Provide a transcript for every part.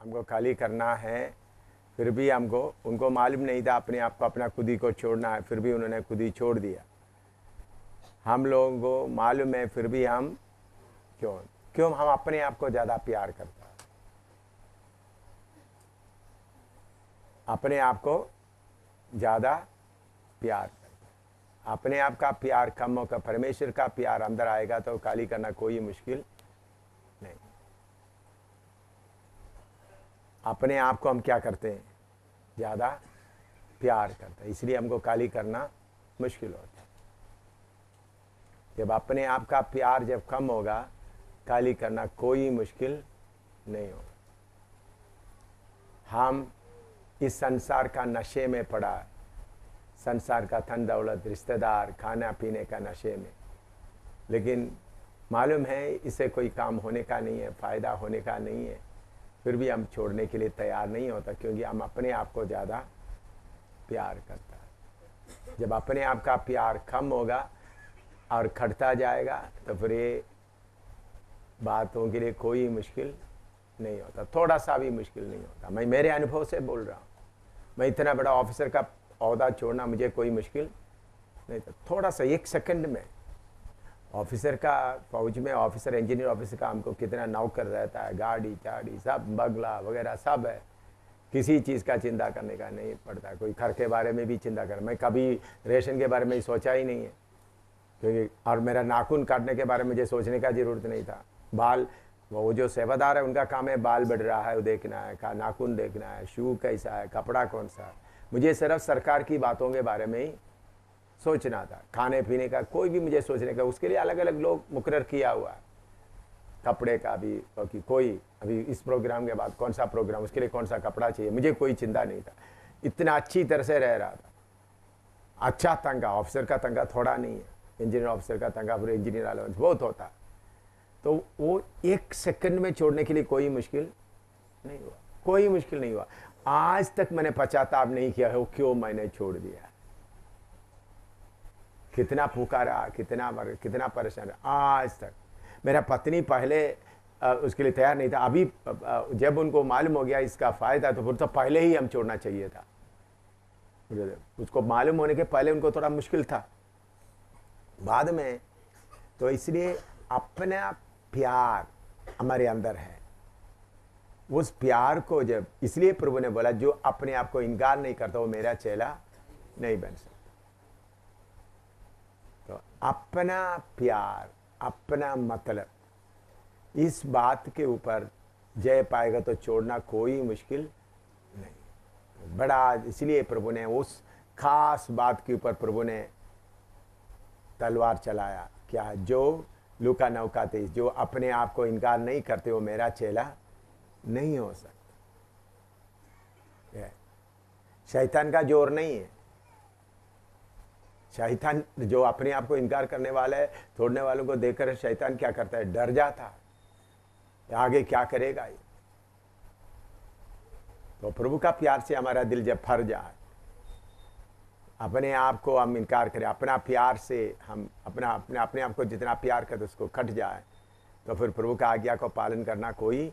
हमको खाली करना है, फिर भी हमको उनको मालूम नहीं था अपने आप को अपना खुद ही को छोड़ना है, फिर भी उन्होंने खुद ही छोड़ दिया। हम लोगों को मालूम है, फिर भी हम क्यों हम अपने आप को ज़्यादा प्यार करते हैं, अपने आप को ज़्यादा प्यार करते हैं। अपने आप का प्यार कम होकर परमेश्वर का प्यार अंदर आएगा तो खाली करना कोई मुश्किल नहीं। अपने आप को हम क्या करते हैं, ज़्यादा प्यार करते हैं, इसलिए हमको खाली करना मुश्किल होता है। जब अपने आप का प्यार जब कम होगा, खाली करना कोई मुश्किल नहीं होगा। हम इस संसार का नशे में पड़ा, संसार का धन दौलत, रिश्तेदार, खाना पीने का नशे में, लेकिन मालूम है इससे कोई काम होने का नहीं है, फ़ायदा होने का नहीं है, फिर भी हम छोड़ने के लिए तैयार नहीं होता, क्योंकि हम अपने आप को ज़्यादा प्यार करता है। जब अपने आप का प्यार कम होगा और घटता जाएगा तो फिर ये बातों के लिए कोई मुश्किल नहीं होता, थोड़ा सा भी मुश्किल नहीं होता। मैं मेरे अनुभव से बोल रहा हूँ, मैं इतना बड़ा ऑफिसर का ओहदा छोड़ना मुझे कोई मुश्किल नहीं था। थोड़ा सा 1 सेकंड में ऑफिसर का, फौज में ऑफिसर, इंजीनियर ऑफिसर का हमको कितना नौकर रहता है, गाड़ी चाड़ी सब, बगला वगैरह सब है, किसी चीज़ का चिंता करने का नहीं पड़ता। कोई घर के बारे में भी चिंता कर, मैं कभी रेशन के बारे में सोचा ही नहीं है, क्योंकि और मेरा नाखून काटने के बारे में मुझे सोचने का ज़रूरत नहीं था। बाल, वो जो सेवादार है उनका काम है बाल बढ़ रहा है वो देखना है, का नाखून देखना है, शू कैसा है, कपड़ा कौन सा है, मुझे सिर्फ सरकार की बातों के बारे में ही सोचना था। खाने पीने का कोई भी मुझे सोचने का, उसके लिए अलग अलग लोग मुकर्रर किया हुआ है, कपड़े का भी, क्योंकि कोई अभी इस प्रोग्राम के बाद कौन सा प्रोग्राम, उसके लिए कौन सा कपड़ा चाहिए, मुझे कोई चिंता नहीं था। इतना अच्छी तरह से रह रहा था। अच्छा तंगा, ऑफिसर का तंगा थोड़ा नहीं है, इंजीनियर ऑफिसर का तंगा पूरे इंजीनियर अलाउंस बहुत होता है। तो वो 1 सेकंड में छोड़ने के लिए कोई मुश्किल नहीं हुआ, कोई मुश्किल नहीं हुआ। आज तक मैंने पश्चाताप नहीं किया हो क्यों मैंने छोड़ दिया। कितना पुकारा, कितना परेशान, आज तक। मेरा पत्नी पहले उसके लिए तैयार नहीं था, अभी जब उनको मालूम हो गया इसका फ़ायदा तो फिर तो पहले ही हम छोड़ना चाहिए था। उसको मालूम होने के पहले उनको थोड़ा मुश्किल था, बाद में तो इसलिए अपना प्यार हमारे अंदर है, उस प्यार को जब, इसलिए प्रभु ने बोला जो अपने आप को इनकार नहीं करता वो मेरा चेला नहीं बन सकता। तो अपना प्यार, अपना मतलब, इस बात के ऊपर जय पाएगा तो छोड़ना कोई मुश्किल नहीं। बड़ा, इसलिए प्रभु ने उस खास बात के ऊपर प्रभु ने तलवार चलाया, क्या, जो लूका 9:23, जो अपने आप को इनकार नहीं करते वो मेरा चेला नहीं हो सकता। शैतान का जोर नहीं है, शैतान जो अपने आप को इनकार करने वाला है, छोड़ने वालों को देखकर शैतान क्या करता है, डर जाता है, आगे क्या करेगा ये। तो प्रभु का प्यार से हमारा दिल जब भर जाए, अपने आप को हम इनकार करें, अपना प्यार से हम अपने आप को जितना प्यार करते उसको कट जाए, तो फिर प्रभु का आज्ञा को पालन करना कोई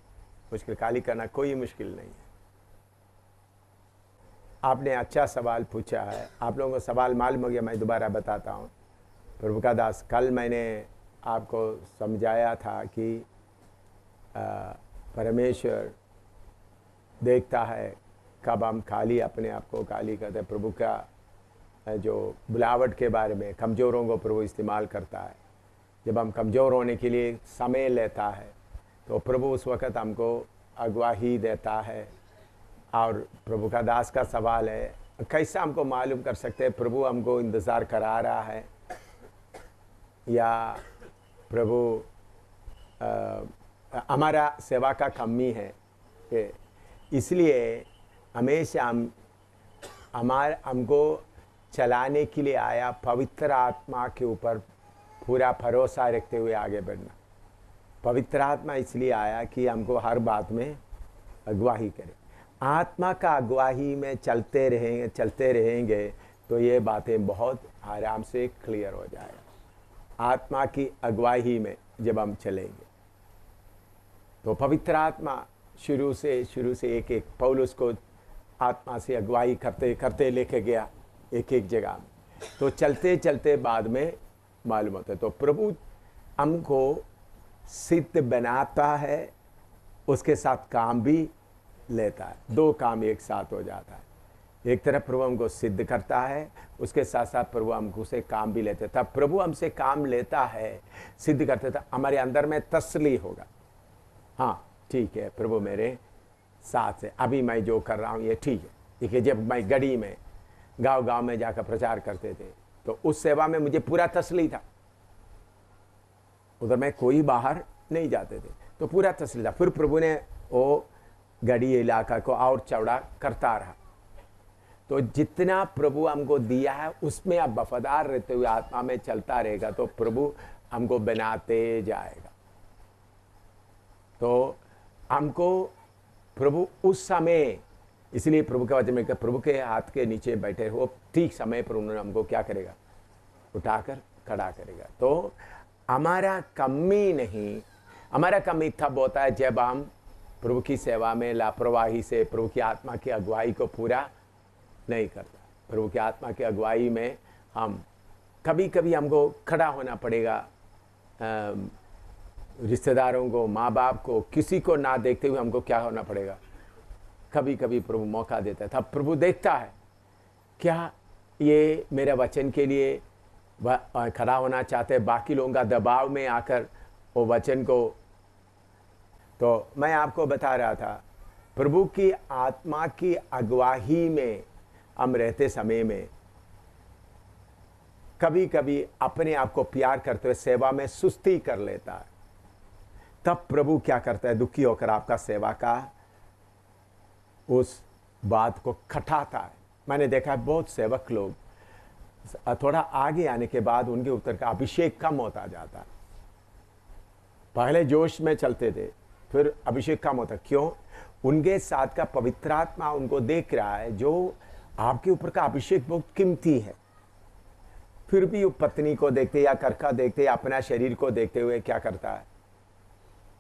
मुश्किल, खाली करना कोई मुश्किल नहीं है। आपने अच्छा सवाल पूछा है, आप लोगों को सवाल मालूम हो गया, मैं दोबारा बताता हूँ। प्रभु का दास, कल मैंने आपको समझाया था कि परमेश्वर देखता है कब हम खाली, अपने आप को खाली करते। प्रभु का जो बुलावट के बारे में, कमज़ोरों को प्रभु इस्तेमाल करता है। जब हम कमज़ोर होने के लिए समय लेता है तो प्रभु उस वक़्त हमको अगवाही देता है। और प्रभु का दास का सवाल है, कैसा हमको मालूम कर सकते हैं प्रभु हमको इंतज़ार करा रहा है या प्रभु हमारा सेवा का कमी है। इसलिए हमेशा हमको चलाने के लिए आया, पवित्र आत्मा के ऊपर पूरा भरोसा रखते हुए आगे बढ़ना। पवित्र आत्मा इसलिए आया कि हमको हर बात में अगुवाही करे। आत्मा का अगुवाही में चलते रहेंगे तो ये बातें बहुत आराम से क्लियर हो जाएगा। आत्मा की अगुवाही में जब हम चलेंगे तो पवित्र आत्मा शुरू से एक पौलुस को आत्मा से अगुवाई करते करते लेके गया एक एक जगह में। तो चलते चलते बाद में मालूम होता है। तो प्रभु हमको सिद्ध बनाता है, उसके साथ काम भी लेता है। दो काम एक साथ हो जाता है। एक तरफ प्रभु हमको सिद्ध करता है, उसके साथ साथ प्रभु हमको से काम भी लेते। तब प्रभु हमसे काम लेता है, सिद्ध करते था, हमारे अंदर में तसल्ली होगा। हाँ ठीक है, प्रभु मेरे साथ है, अभी मैं जो कर रहा हूँ ये ठीक है। देखिए जब मैं गढ़ी में गांव गांव में जाकर प्रचार करते थे तो उस सेवा में मुझे पूरा तसल्ली था। उधर में कोई बाहर नहीं जाते थे तो पूरा तसल्ली था। फिर प्रभु ने वो गढ़ी इलाका को और चौड़ा करता रहा। तो जितना प्रभु हमको दिया है उसमें आप वफादार रहते हुए आत्मा में चलता रहेगा तो प्रभु हमको बनाते जाएगा। तो हमको प्रभु उस समय, इसलिए प्रभु के वचन में प्रभु के हाथ के नीचे बैठे हो, ठीक समय पर उन्होंने हमको क्या करेगा, उठाकर खड़ा करेगा। तो हमारा कमी नहीं, हमारा कमी तब होता है जब हम प्रभु की सेवा में लापरवाही से प्रभु की आत्मा की अगुवाई को पूरा नहीं करता। प्रभु की आत्मा की अगुवाई में हम कभी कभी हमको खड़ा होना पड़ेगा, रिश्तेदारों को, माँ बाप को, किसी को ना देखते हुए हमको क्या होना पड़ेगा। कभी कभी प्रभु मौका देता है, तब प्रभु देखता है क्या ये मेरे वचन के लिए खड़ा होना चाहते हैं, बाकी लोगों का दबाव में आकर वो वचन को। तो मैं आपको बता रहा था, प्रभु की आत्मा की अगुवाई में हम रहते समय में कभी कभी अपने आप को प्यार करते हुए सेवा में सुस्ती कर लेता है। तब प्रभु क्या करता है, दुखी होकर आपका सेवा का उस बात को खटाता है। मैंने देखा है बहुत सेवक लोग थोड़ा आगे आने के बाद उनके ऊपर का अभिषेक कम होता जाता है। पहले जोश में चलते थे, फिर अभिषेक कम होता। क्यों? उनके साथ का पवित्र आत्मा उनको देख रहा है जो आपके ऊपर का अभिषेक बहुत कीमती है। फिर भी वो पत्नी को देखते या करका देखते या अपना शरीर को देखते हुए क्या करता है,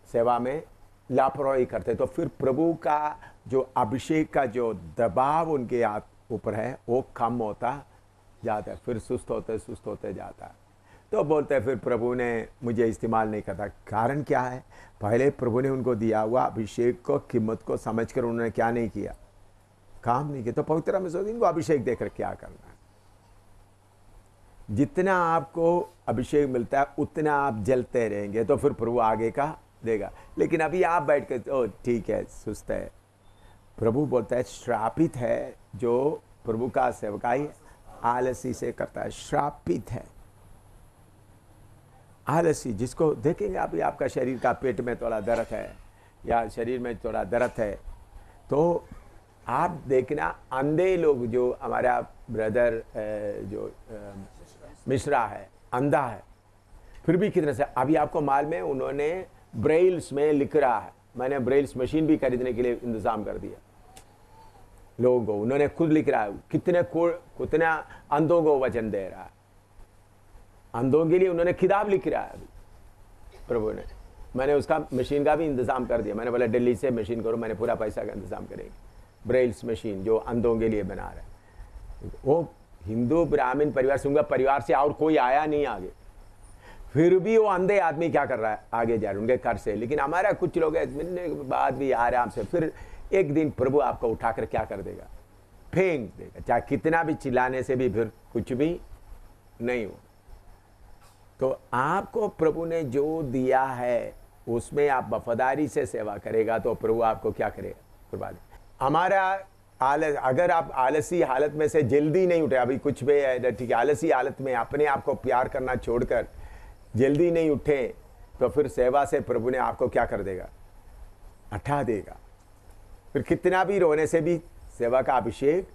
सेवा में लापरवाही करते। तो फिर प्रभु का जो अभिषेक का जो दबाव उनके ऊपर है वो कम होता जाता है, फिर सुस्त होते जाता है। तो बोलते हैं फिर प्रभु ने मुझे इस्तेमाल नहीं करता। कारण क्या है? पहले प्रभु ने उनको दिया हुआ अभिषेक को, कीमत को समझकर उन्होंने क्या नहीं किया, काम नहीं किया। तो पवित्र में सोच, इनको अभिषेक देकर क्या करना है। जितना आपको अभिषेक मिलता है उतना आप जलते रहेंगे तो फिर प्रभु आगे का देगा। लेकिन अभी आप बैठ के ओ ठीक है, सुस्त है, प्रभु बोलता है श्रापित है जो प्रभु का सेवकाई आलसी से करता है। श्रापित है आलसी, जिसको देखेंगे अभी आपका शरीर का पेट में थोड़ा दर्द है या शरीर में थोड़ा दर्द है तो आप देखना, अंधे लोग, जो हमारा ब्रदर जो मिश्रा है, अंधा है, फिर भी कितने से अभी आपको मालूम है उन्होंने ब्रेल्स में लिख रहा है। मैंने ब्रेल्स मशीन भी खरीदने के लिए इंतजाम कर दिया लोगों को, उन्होंने खुद लिख रहा है। कितना अंधों को वचन दे रहा है, अंधों के लिए उन्होंने किताब लिख रहा है अभी प्रभु ने। मैंने उसका मशीन का भी इंतजाम कर दिया। मैंने बोला दिल्ली से मशीन करो, मैंने पूरा पैसा का इंतजाम करेंगे। ब्रेल्स मशीन जो अंधों के लिए बना रहा है, वो हिंदू ब्राह्मण परिवार से, उनका परिवार से और कोई आया नहीं आगे, फिर भी वो अंधे आदमी क्या कर रहा है, आगे जा रहे उनके घर से। लेकिन हमारा कुछ लोग मिलने के बाद भी आराम से, फिर एक दिन प्रभु आपको उठाकर क्या कर देगा, फेंक देगा। चाहे कितना भी चिल्लाने से भी फिर कुछ भी नहीं हो। तो आपको प्रभु ने जो दिया है उसमें आप वफादारी से सेवा करेगा तो प्रभु आपको क्या करेगा, कुर्बानी। हमारा आलस, अगर आप आलसी हालत में से जल्दी नहीं उठे, अभी कुछ भी है ठीक है, आलसी हालत में अपने आप को प्यार करना छोड़कर जल्दी नहीं उठे तो फिर सेवा से प्रभु ने आपको क्या कर देगा, हटा देगा। फिर कितना भी रोने से भी सेवा का अभिषेक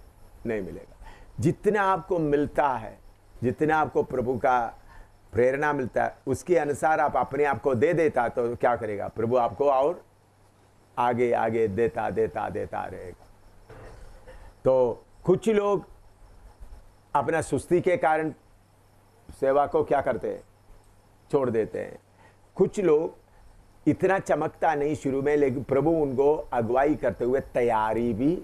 नहीं मिलेगा। जितना आपको मिलता है, जितना आपको प्रभु का प्रेरणा मिलता है, उसके अनुसार आप अपने आप को दे देता तो क्या करेगा, प्रभु आपको और आगे आगे देता देता देता रहेगा। तो कुछ लोग अपना सुस्ती के कारण सेवा को क्या करते हैं, छोड़ देते हैं। कुछ लोग इतना चमकता नहीं शुरू में, लेकिन प्रभु उनको अगुवाई करते हुए तैयारी भी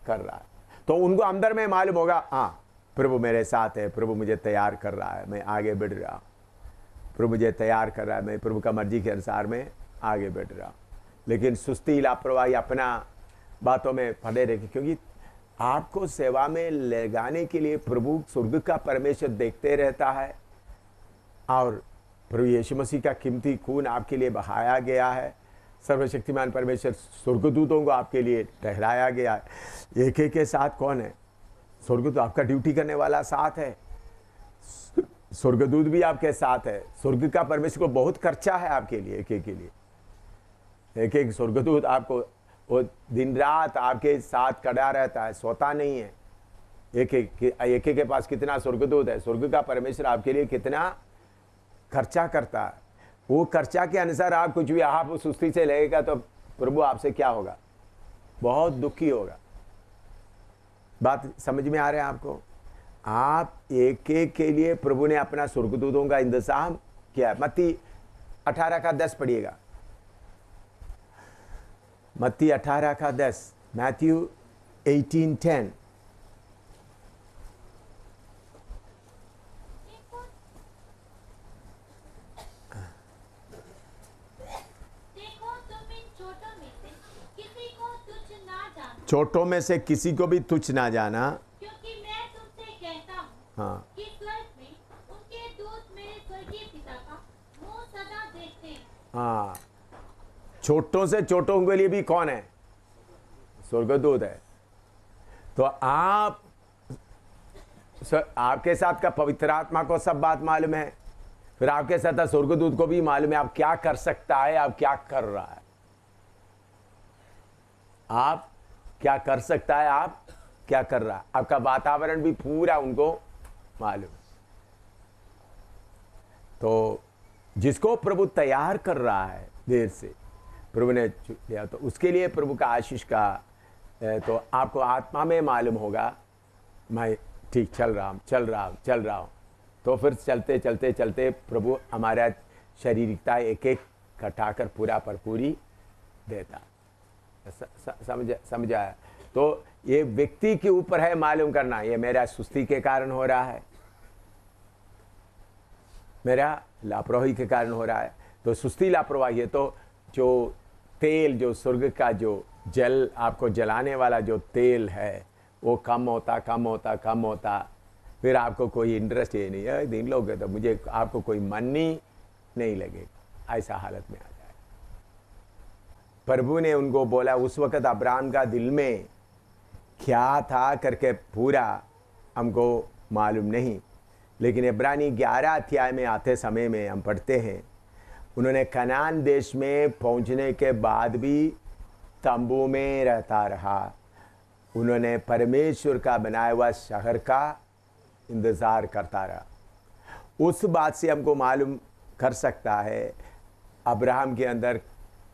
कर रहा है। तो उनको अंदर में मालूम होगा, हाँ प्रभु मेरे साथ है, प्रभु मुझे तैयार कर रहा है, मैं आगे बढ़ रहा हूँ, प्रभु मुझे तैयार कर रहा है, मैं प्रभु का मर्जी के अनुसार मैं आगे बढ़ रहा हूँ। लेकिन सुस्ती लापरवाही अपना बातों में पड़े रहे, क्योंकि आपको सेवा में लगाने के लिए प्रभु स्वर्ग का परमेश्वर देखते रहता है, और प्रभु यीशु मसीह का कीमती खून आपके लिए बहाया गया है, सर्वशक्तिमान परमेश्वर स्वर्गदूतों को आपके लिए ठहराया गया है। एक एक के साथ कौन है? स्वर्गदूत आपका ड्यूटी करने वाला साथ है, स्वर्गदूत भी आपके साथ है। स्वर्ग का परमेश्वर को बहुत खर्चा है आपके लिए, एक एक के लिए। एक एक स्वर्गदूत आपको वो दिन रात आपके साथ खड़ा रहता है, सोता नहीं है। एक एक के पास कितना स्वर्गदूत है, स्वर्ग का परमेश्वर आपके लिए कितना खर्चा करता है। वो खर्चा के अनुसार आप कुछ भी आप सुस्ती से लगेगा तो प्रभु आपसे क्या होगा? बहुत दुखी होगा। बात समझ में आ रहा है आपको? आप एक एक के लिए प्रभु ने अपना स्वर्गदूतों का इंतजाम किया। मत्ती 18 का 10 पढ़िएगा, मत्ती 18 का 10, मैथ्यू 18:10। छोटों में से किसी को भी तुच्छ ना जाना, क्योंकि मैं तुमसे कहता हूँ, हाँ, कि स्वर्ग में उनके दूत मेरे स्वर्गीय पिता का मुंह सदा देखते हैं। हाँ, छोटों से छोटों के लिए भी कौन है? स्वर्गदूत है। तो आपके साथ का पवित्र आत्मा को सब बात मालूम है, फिर आपके साथ स्वर्गदूत को भी मालूम है आप क्या कर सकता है, आप क्या कर रहा है, आप क्या कर सकता है, आप क्या कर रहा है। आपका वातावरण भी पूरा उनको मालूम। तो जिसको प्रभु तैयार कर रहा है देर से, प्रभु ने लिया, तो उसके लिए प्रभु का आशीष का तो आपको आत्मा में मालूम होगा, मैं ठीक चल रहा हूँ। तो फिर चलते चलते चलते प्रभु हमारा शारीरिकता एक एक घटाकर पूरा पर पूरी देता। समझ आया? तो ये व्यक्ति के ऊपर है मालूम करना, ये मेरा सुस्ती के कारण हो रहा है, मेरा लापरवाही के कारण हो रहा है। तो सुस्ती लापरवाही है तो जो तेल, जो स्वर्ग का जो जल आपको जलाने वाला जो तेल है वो कम होता, फिर आपको कोई इंटरेस्ट ही नहीं है। दिन लोग तो मुझे आपको कोई मन ही नहीं लगेगा, ऐसा हालत में आ जाए। प्रभु ने उनको बोला, उस वक़्त अब्राहम का दिल में क्या था करके पूरा हमको मालूम नहीं, लेकिन इब्रानी 11 अध्याय में आते समय में हम पढ़ते हैं, उन्होंने कनान देश में पहुंचने के बाद भी तंबू में रहता रहा। उन्होंने परमेश्वर का बनाया हुआ शहर का इंतज़ार करता रहा। उस बात से हमको मालूम कर सकता है अब्राहम के अंदर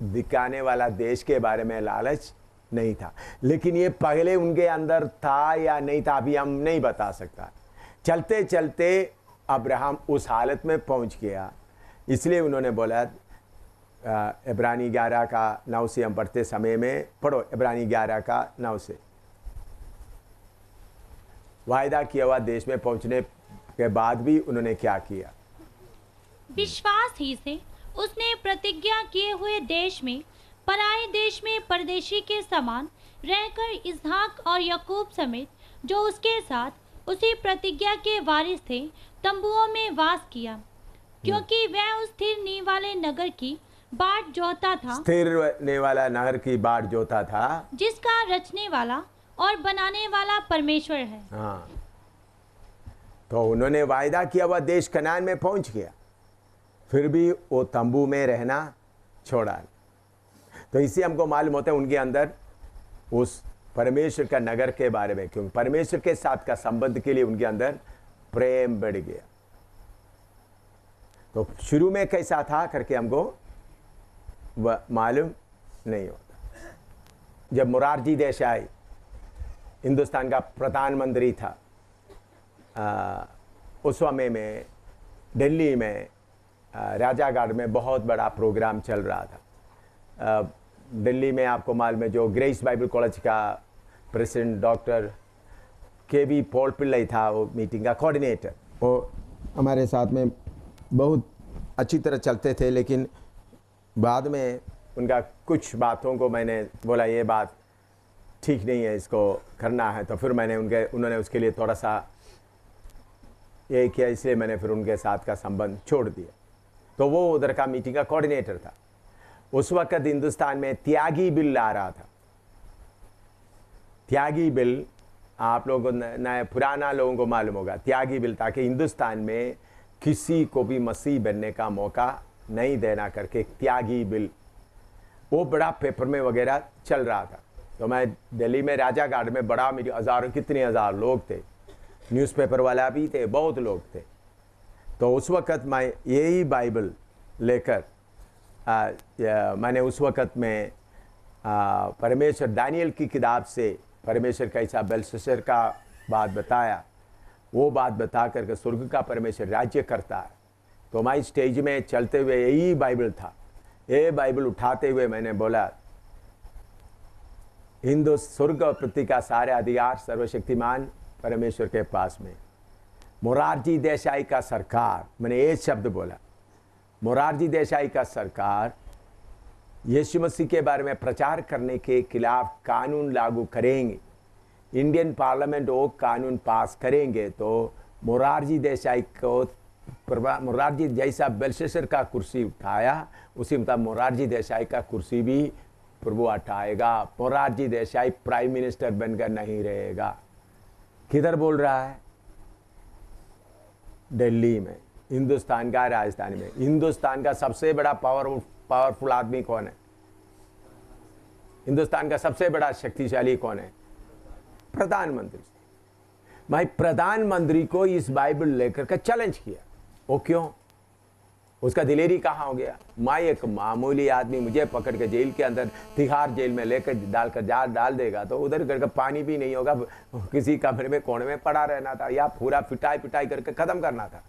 दिखाने वाला देश के बारे में लालच नहीं था, लेकिन ये पहले उनके अंदर था या नहीं था अभी हम नहीं बता सकता। चलते चलते अब्राहम उस हालत में पहुंच गया, इसलिए उन्होंने बोला, इब्रानी 11 का 9 से हम पढ़ते समय में पढ़ो, इब्रानी 11 का 9 से। वायदा किया हुआ देश में पहुंचने के बाद भी उन्होंने क्या किया? विश्वास ही से उसने प्रतिज्ञा किए हुए देश में, पराए देश में परदेशी के समान रहकर इसहाक और याकूब समेत जो उसके साथ उसी प्रतिज्ञा के वारिस थे तंबुओं में वास किया, क्योंकि वह उस स्थिर नींव वाले नगर की बाट जोता था, स्थिर नींव वाला नगर की बाट जोता था, जिसका रचने वाला और बनाने वाला परमेश्वर है। हाँ, तो उन्होंने वायदा किया हुआ देश कनान में पहुंच गया, फिर भी वो तंबू में रहना छोड़ा। तो इसी हमको मालूम होता है उनके अंदर उस परमेश्वर का नगर के बारे में, क्योंकि परमेश्वर के साथ का संबंध के लिए उनके अंदर प्रेम बढ़ गया। तो शुरू में कैसा था करके हमको वह मालूम नहीं होता। जब मोरारजी देसाई हिंदुस्तान का प्रधानमंत्री था, उस समय में दिल्ली में राजागढ़ में बहुत बड़ा प्रोग्राम चल रहा था। दिल्ली में आपको मालूम है जो ग्रेस बाइबल कॉलेज का president doctor KB. Paul Pillai था, वो मीटिंग का कोऑर्डिनेटर। वो हमारे साथ में बहुत अच्छी तरह चलते थे, लेकिन बाद में उनका कुछ बातों को मैंने बोला ये बात ठीक नहीं है, इसको करना है, तो फिर मैंने उन्होंने उसके लिए थोड़ा सा ये किया, इसलिए मैंने फिर उनके साथ का संबंध छोड़ दिया। तो वो उधर का मीटिंग का कोऑर्डिनेटर था। उस वक्त हिंदुस्तान में त्यागी बिल आ रहा था। त्यागी बिल आप लोगों को नया पुराना लोगों को मालूम होगा। त्यागी बिल ताकि हिंदुस्तान में किसी को भी मसीह बनने का मौका नहीं देना करके त्यागी बिल, वो बड़ा पेपर में वगैरह चल रहा था। तो मैं दिल्ली में राजागढ़ में बड़ा मीटिंग, हज़ारों कितने हज़ार लोग थे, न्यूज़पेपर वाला भी थे, बहुत लोग थे। तो उस वक़्त मैं यही बाइबल लेकर मैंने उस वक़्त में परमेश्वर दानियल की किताब से परमेश्वर कैसा बेलशस्सर का बात बताया, वो बात बता करके स्वर्ग का परमेश्वर राज्य करता है। तो मैं स्टेज में चलते हुए यही बाइबल था, ये बाइबल उठाते हुए मैंने बोला हिंदू स्वर्ग और पृथ्वी का सारे अधिकार सर्वशक्तिमान परमेश्वर के पास में। मोरारजी देसाई का सरकार, मैंने ये शब्द बोला, मोरारजी देसाई का सरकार यीशु मसीह के बारे में प्रचार करने के खिलाफ कानून लागू करेंगे, इंडियन पार्लियामेंट वो कानून पास करेंगे, तो मोरारजी देसाई को मोरारजी जैसा बेलशस्सर का कुर्सी उठाया, उसी मतलब मोरारजी देसाई का कुर्सी भी प्रभु हटाएगा। मोरारजी देसाई प्राइम मिनिस्टर बनकर नहीं रहेगा। किधर बोल रहा है? दिल्ली में, हिंदुस्तान का राजधानी में। हिंदुस्तान का सबसे बड़ा पावरफुल आदमी कौन है? हिंदुस्तान का सबसे बड़ा शक्तिशाली कौन है? प्रधानमंत्री। मैं प्रधानमंत्री को इस बाइबल लेकर के चैलेंज किया। वो क्यों? उसका दिलेरी कहाँ हो गया? मैं एक मामूली आदमी, मुझे पकड़ के जेल के अंदर तिहाड़ जेल में लेकर डालकर डाल देगा तो उधर करके पानी भी नहीं होगा, किसी कमरे में कोने में पड़ा रहना था या पूरा पिटाई पिटाई करके खत्म करना था।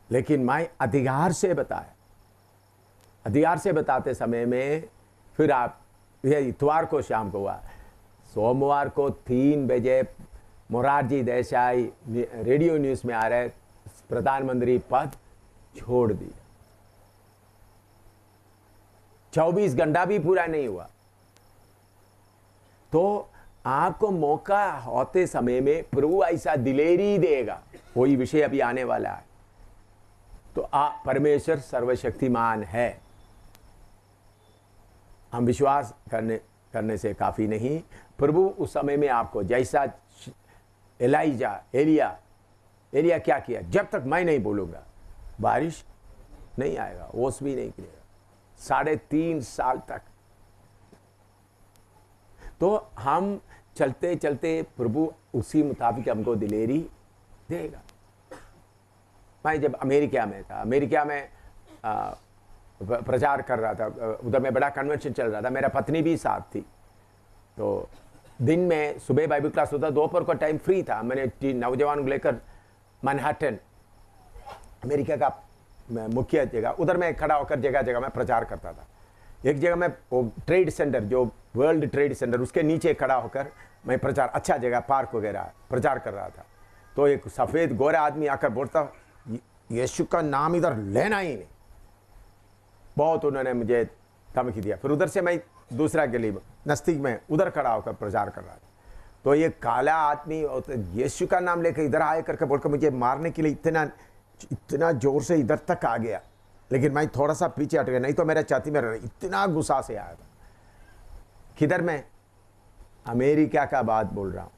लेकिन मैं अधिकार से बताया। अधिकार से बताते समय में फिर आप ये इतवार को शाम को हुआ, सोमवार को 3 बजे मोरारजी देसाई रेडियो न्यूज़ में आ रहे प्रधानमंत्री पद छोड़ दिया। 24 घंटा भी पूरा नहीं हुआ। तो आपको मौका होते समय में प्रभु ऐसा दिलेरी देगा। कोई विषय अभी आने वाला है। तो परमेश्वर सर्वशक्तिमान है। हम विश्वास करने से काफी नहीं। प्रभु उस समय में आपको जैसा एलिया क्या किया? जब तक मैं नहीं बोलूंगा बारिश नहीं आएगा, ओस भी नहीं गिरेगा, 3.5 साल तक। तो हम चलते चलते प्रभु उसी मुताबिक हमको दिलेरी देगा। मैं जब अमेरिका में था, अमेरिका में प्रचार कर रहा था, उधर में बड़ा कन्वेंशन चल रहा था, मेरा पत्नी भी साथ थी। तो दिन में सुबह बाइबल क्लास होता, दोपहर का टाइम फ्री था। मैंने नौजवान को लेकर मैनहट्टन, अमेरिका का मुख्य जगह, उधर में खड़ा होकर जगह जगह में प्रचार करता था। एक जगह में वो ट्रेड सेंटर, जो वर्ल्ड ट्रेड सेंटर, उसके नीचे खड़ा होकर मैं प्रचार, अच्छा जगह पार्क वगैरह प्रचार कर रहा था। तो एक सफ़ेद गोरा आदमी आकर बोलता, यीशु का नाम इधर लेना ही नहीं। बहुत उन्होंने मुझे धमकी दिया। फिर उधर से मैं दूसरा गली में नज़दीक में उधर खड़ा होकर प्रचार कर रहा था। तो ये काला आदमी यीशु का नाम लेकर इधर आए करके बोलकर मुझे मारने के लिए इतना जोर से इधर तक आ गया। लेकिन मैं थोड़ा सा पीछे हट गया, नहीं तो मेरा छाती में इतना गुस्सा से आया था। किधर मैं अमेरिका का बात बोल रहा हूँ।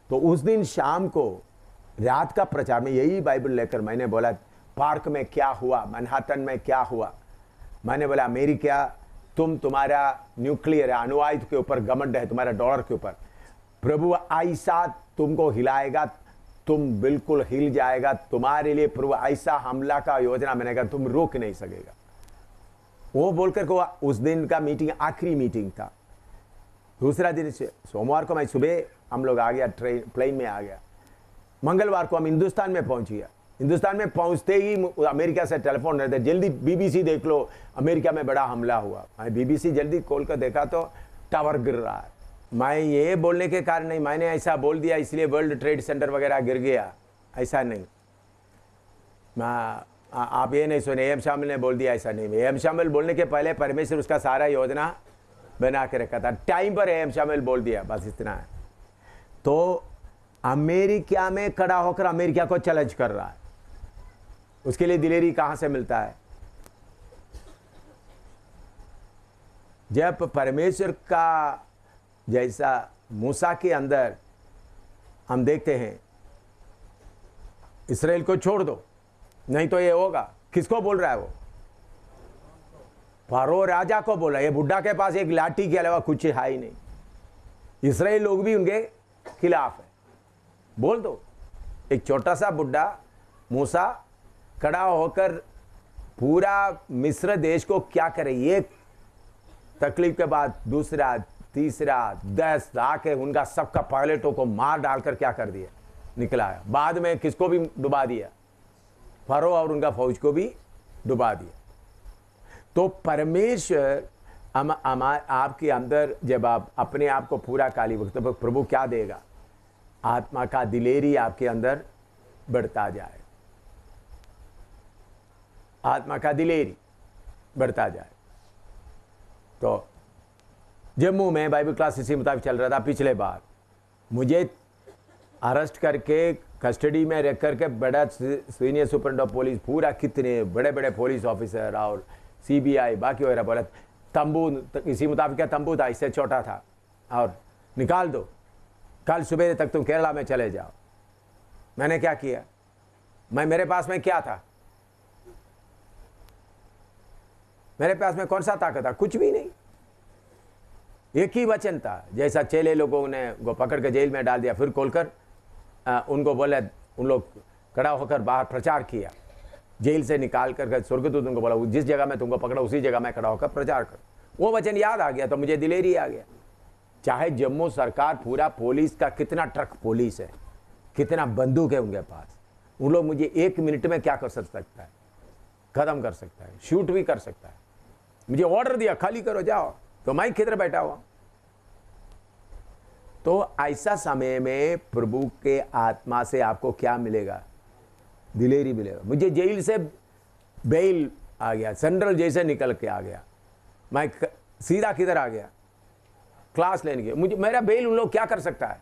तो उस दिन शाम को रात का प्रचार में यही बाइबल लेकर मैंने बोला, पार्क में क्या हुआ, मैनहट्टन में क्या हुआ। मैंने बोला, अमेरिका तुम्हारा न्यूक्लियर अणुआयुध के ऊपर घमंड है, तुम्हारा डॉलर के ऊपर। प्रभु ऐसा तुमको हिलाएगा, तुम बिल्कुल हिल जाएगा। तुम्हारे लिए प्रभु ऐसा हमला का योजना बनेगा, तुम रोक नहीं सकेगा। वो बोलकर को उस दिन का मीटिंग आखिरी मीटिंग था। दूसरा दिन सोमवार को मैं सुबह हम लोग आ गया, प्लेन में आ गया। मंगलवार को हम हिंदुस्तान में पहुंच गया। हिंदुस्तान में पहुंचते ही अमेरिका से टेलीफोन रहते, जल्दी बीबीसी देख लो, अमेरिका में बड़ा हमला हुआ। मैं बीबीसी जल्दी खोल कर देखा तो टावर गिर रहा है। मैं ये बोलने के कारण नहीं, मैंने ऐसा बोल दिया इसलिए वर्ल्ड ट्रेड सेंटर वगैरह गिर गया, ऐसा नहीं। आप ये नहीं सुने एम शामिल ने बोल दिया, ऐसा नहीं। एम शामिल बोलने के पहले परमेश्वर उसका सारा योजना बना के रखा था, टाइम पर एम शामिल बोल दिया, बस इतना है। तो अमेरिका में खड़ा होकर अमेरिका को चैलेंज कर रहा है, उसके लिए दिलेरी कहां से मिलता है? जब परमेश्वर का जैसा मूसा के अंदर हम देखते हैं, इस्राएल को छोड़ दो नहीं तो ये होगा। किसको बोल रहा है वो? फारो राजा को बोला। ये बुड्ढा के पास एक लाठी के अलावा कुछ है ही नहीं। इस्राएल लोग भी उनके खिलाफ है, बोल दो। एक छोटा सा बुड्ढा मूसा खड़ा होकर पूरा मिस्र देश को क्या करे, एक तकलीफ के बाद दूसरा तीसरा 10 आके उनका सबका पायलटों को मार डालकर क्या कर दिया, निकला है। बाद में किसको भी डुबा दिया, फरो और उनका फौज को भी डुबा दिया। तो परमेश्वर आपके अंदर जब आप अपने आप को पूरा काली वक्त पर प्रभु क्या देगा, आत्मा का दिलेरी आपके अंदर बढ़ता जाए, आत्मा का दिलेरी बढ़ता जाए। तो जम्मू में बाइबल क्लास इसी मुताबिक चल रहा था। पिछले बार मुझे अरेस्ट करके कस्टडी में रख करके बड़ा सीनियर सुपरिटेंडेंट ऑफ पुलिस, पूरा कितने बड़े बड़े पुलिस ऑफिसर और सीबीआई बाकी वगैरह बोला, तंबू इसी मुताबिक का तंबू था, इससे छोटा था, और निकाल दो, कल सुबह तक तुम केरला में चले जाओ। मैंने क्या किया? मेरे पास में क्या था? मेरे पास में कौन सा ताकत था? कुछ भी नहीं। एक ही वचन था। जैसा चेले लोगों ने वो पकड़ कर जेल में डाल दिया, फिर खोलकर उनको बोले, उन लोग खड़ा होकर बाहर प्रचार किया, जेल से निकाल कर स्वर्गदूत उनको बोला जिस जगह में तुमको पकड़ा उसी जगह में खड़ा होकर प्रचार कर। वो वचन याद आ गया तो मुझे दिलेरी आ गया। चाहे जम्मू सरकार पूरा पुलिस का कितना ट्रक पुलिस है, कितना बंदूक है उनके पास, उन लोग मुझे 1 मिनट में क्या कर सकता है, खत्म कर सकता है, शूट भी कर सकता है। मुझे ऑर्डर दिया खाली करो जाओ, तो मैं किधर बैठा हुआ। तो ऐसा समय में प्रभु के आत्मा से आपको क्या मिलेगा? दिलेरी मिलेगा। मुझे जेल से बेल आ गया, सेंट्रल जेल से निकल के आ गया, मैं सीधा किधर आ गया? क्लास लेने के। मुझे मेरा बेल उन लोग क्या कर सकता है?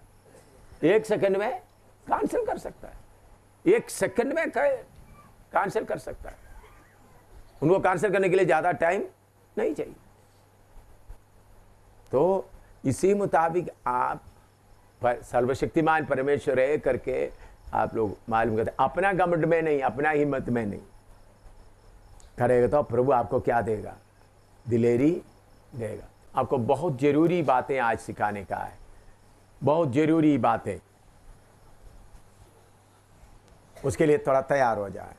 1 सेकंड में कैंसिल कर सकता है, 1 सेकंड में कैंसिल कर सकता है। उनको कैंसिल करने के लिए ज़्यादा टाइम नहीं चाहिए। तो इसी मुताबिक आप सर्वशक्तिमान परमेश्वर है करके आप लोग मालूम करते, अपना घमंड में नहीं, अपना हिम्मत में नहीं करेगा तो प्रभु आपको क्या देगा? दिलेरी देगा। आपको बहुत जरूरी बातें आज सिखाने का है, बहुत जरूरी बातें। उसके लिए थोड़ा तैयार हो जाए।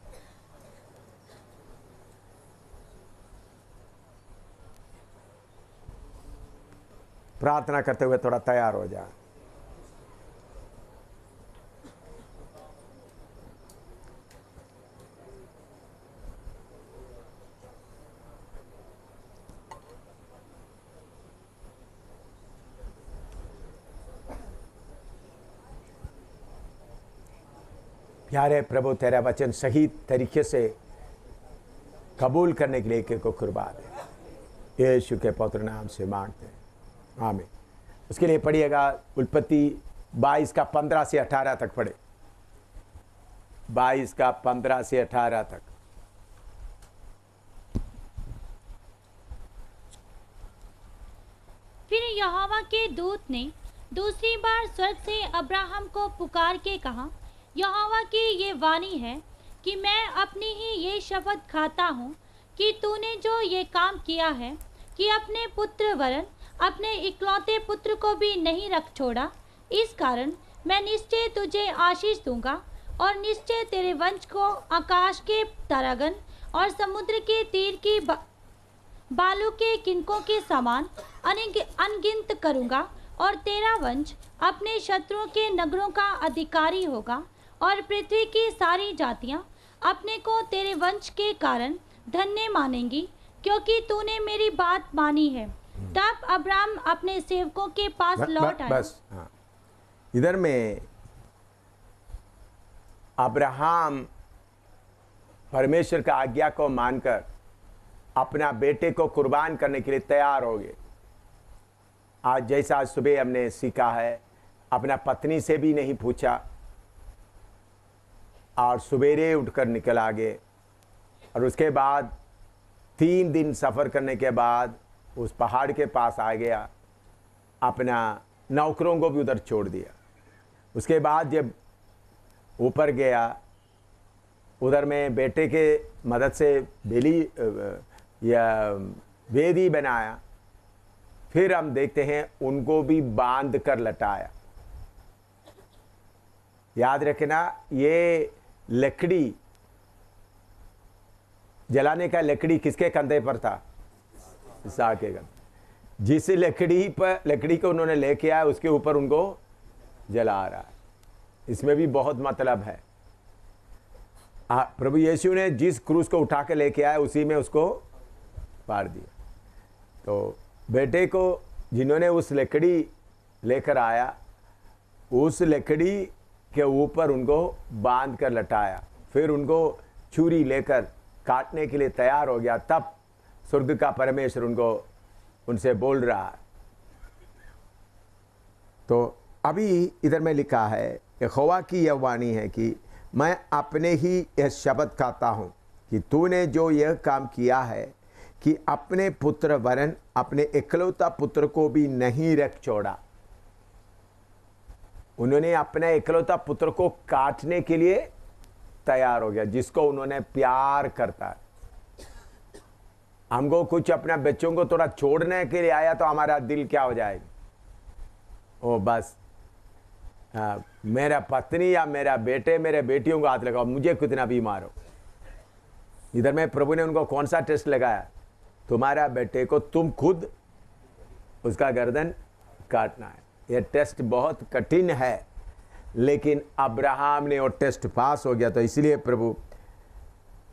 प्रार्थना करते हुए थोड़ा तैयार हो जाए। प्यारे प्रभु, तेरा वचन सही तरीके से कबूल करने के लिए एक को कृपा दे, यीशु के पवित्र नाम से मांगते हैं, आमीन। उसके लिए पढ़िएगा उत्पत्ति 22 का 15 से 18 तक पढ़े, 22 का 15 से 18 तक। फिर यहोवा के दूत ने दूसरी बार स्वर्ग से अब्राहम को पुकार के कहा, यहोवा की ये वाणी है कि मैं अपनी ही ये शपथ खाता हूँ कि तूने जो ये काम किया है कि अपने पुत्र वरन अपने इकलौते पुत्र को भी नहीं रख छोड़ा, इस कारण मैं निश्चय तुझे आशीष दूंगा और निश्चय तेरे वंश को आकाश के तारागण और समुद्र के तीर की बालू के किनकों के समान अनगिनत करूंगा, और तेरा वंश अपने शत्रुओं के नगरों का अधिकारी होगा और पृथ्वी की सारी जातियां अपने को तेरे वंश के कारण धन्य मानेंगी, क्योंकि तूने मेरी बात मानी है। तब अब्राहम अपने सेवकों के पास लौट आया। बस हाँ, इधर में अब्राहम परमेश्वर का आज्ञा को मानकर अपना बेटे को कुर्बान करने के लिए तैयार हो गए। आज जैसा आज सुबह हमने सीखा है, अपना पत्नी से भी नहीं पूछा और सवेरे उठकर निकल आ गए। और उसके बाद 3 दिन सफ़र करने के बाद उस पहाड़ के पास आ गया, अपना नौकरों को भी उधर छोड़ दिया। उसके बाद जब ऊपर गया, उधर में बेटे के मदद से बेली या वेदी बनाया। फिर हम देखते हैं उनको भी बांध कर लटाया। याद रखना, ये लकड़ी जलाने का लकड़ी किसके कंधे पर था? इसहाक के कंधे। जिस लकड़ी को उन्होंने लेके आया, उसके ऊपर उनको जला रहा है। इसमें भी बहुत मतलब है। प्रभु यीशु ने जिस क्रूस को उठा के लेके आया, उसी में उसको पार दिया। तो बेटे को जिन्होंने उस लकड़ी लेकर आया, उस लकड़ी के ऊपर उनको बांध कर लटाया। फिर उनको छुरी लेकर काटने के लिए तैयार हो गया। तब स्वर्ग का परमेश्वर उनसे बोल रहा है। तो अभी इधर में लिखा है, यहोवा की यह वाणी है कि मैं अपने ही यह शब्द खाता हूँ कि तूने जो यह काम किया है कि अपने पुत्र वरन अपने इकलौता पुत्र को भी नहीं रख छोड़ा। उन्होंने अपने इकलौता पुत्र को काटने के लिए तैयार हो गया, जिसको उन्होंने प्यार करता है। हमको कुछ अपने बच्चों को थोड़ा छोड़ने के लिए आया तो हमारा दिल क्या हो जाएगा? ओ बस मेरा पत्नी या मेरा बेटे मेरे बेटियों को हाथ लगाओ, मुझे कितना भी मारो। इधर में प्रभु ने उनको कौन सा टेस्ट लगाया? तुम्हारा बेटे को तुम खुद उसका गर्दन काटना है। यह टेस्ट बहुत कठिन है, लेकिन अब्राहम ने वो टेस्ट पास हो गया, तो इसलिए प्रभु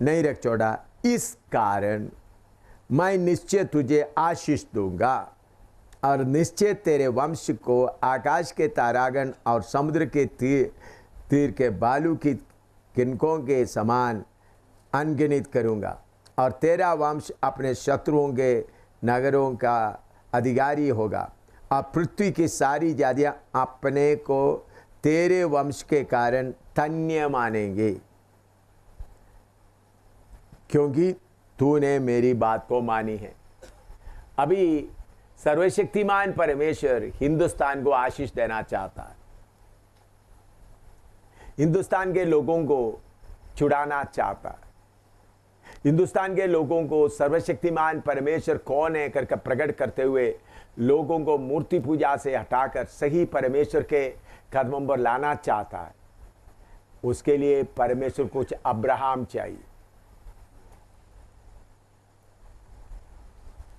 नहीं रख छोड़ा। इस कारण मैं निश्चय तुझे आशीष दूंगा और निश्चय तेरे वंश को आकाश के तारागण और समुद्र के तीर के बालू की किनकों के समान अनगिनत करूंगा। और तेरा वंश अपने शत्रुओं के नगरों का अधिकारी होगा और पृथ्वी की सारी जातियां अपने को तेरे वंश के कारण धन्य मानेंगे, क्योंकि तूने मेरी बात को मानी है। अभी सर्वशक्तिमान परमेश्वर हिंदुस्तान को आशीष देना चाहता है। हिंदुस्तान के लोगों को छुड़ाना चाहता है। हिंदुस्तान के लोगों को सर्वशक्तिमान परमेश्वर कौन है करके प्रकट करते हुए लोगों को मूर्ति पूजा से हटाकर सही परमेश्वर के कदमों पर लाना चाहता है। उसके लिए परमेश्वर कुछ अब्राहम चाहिए।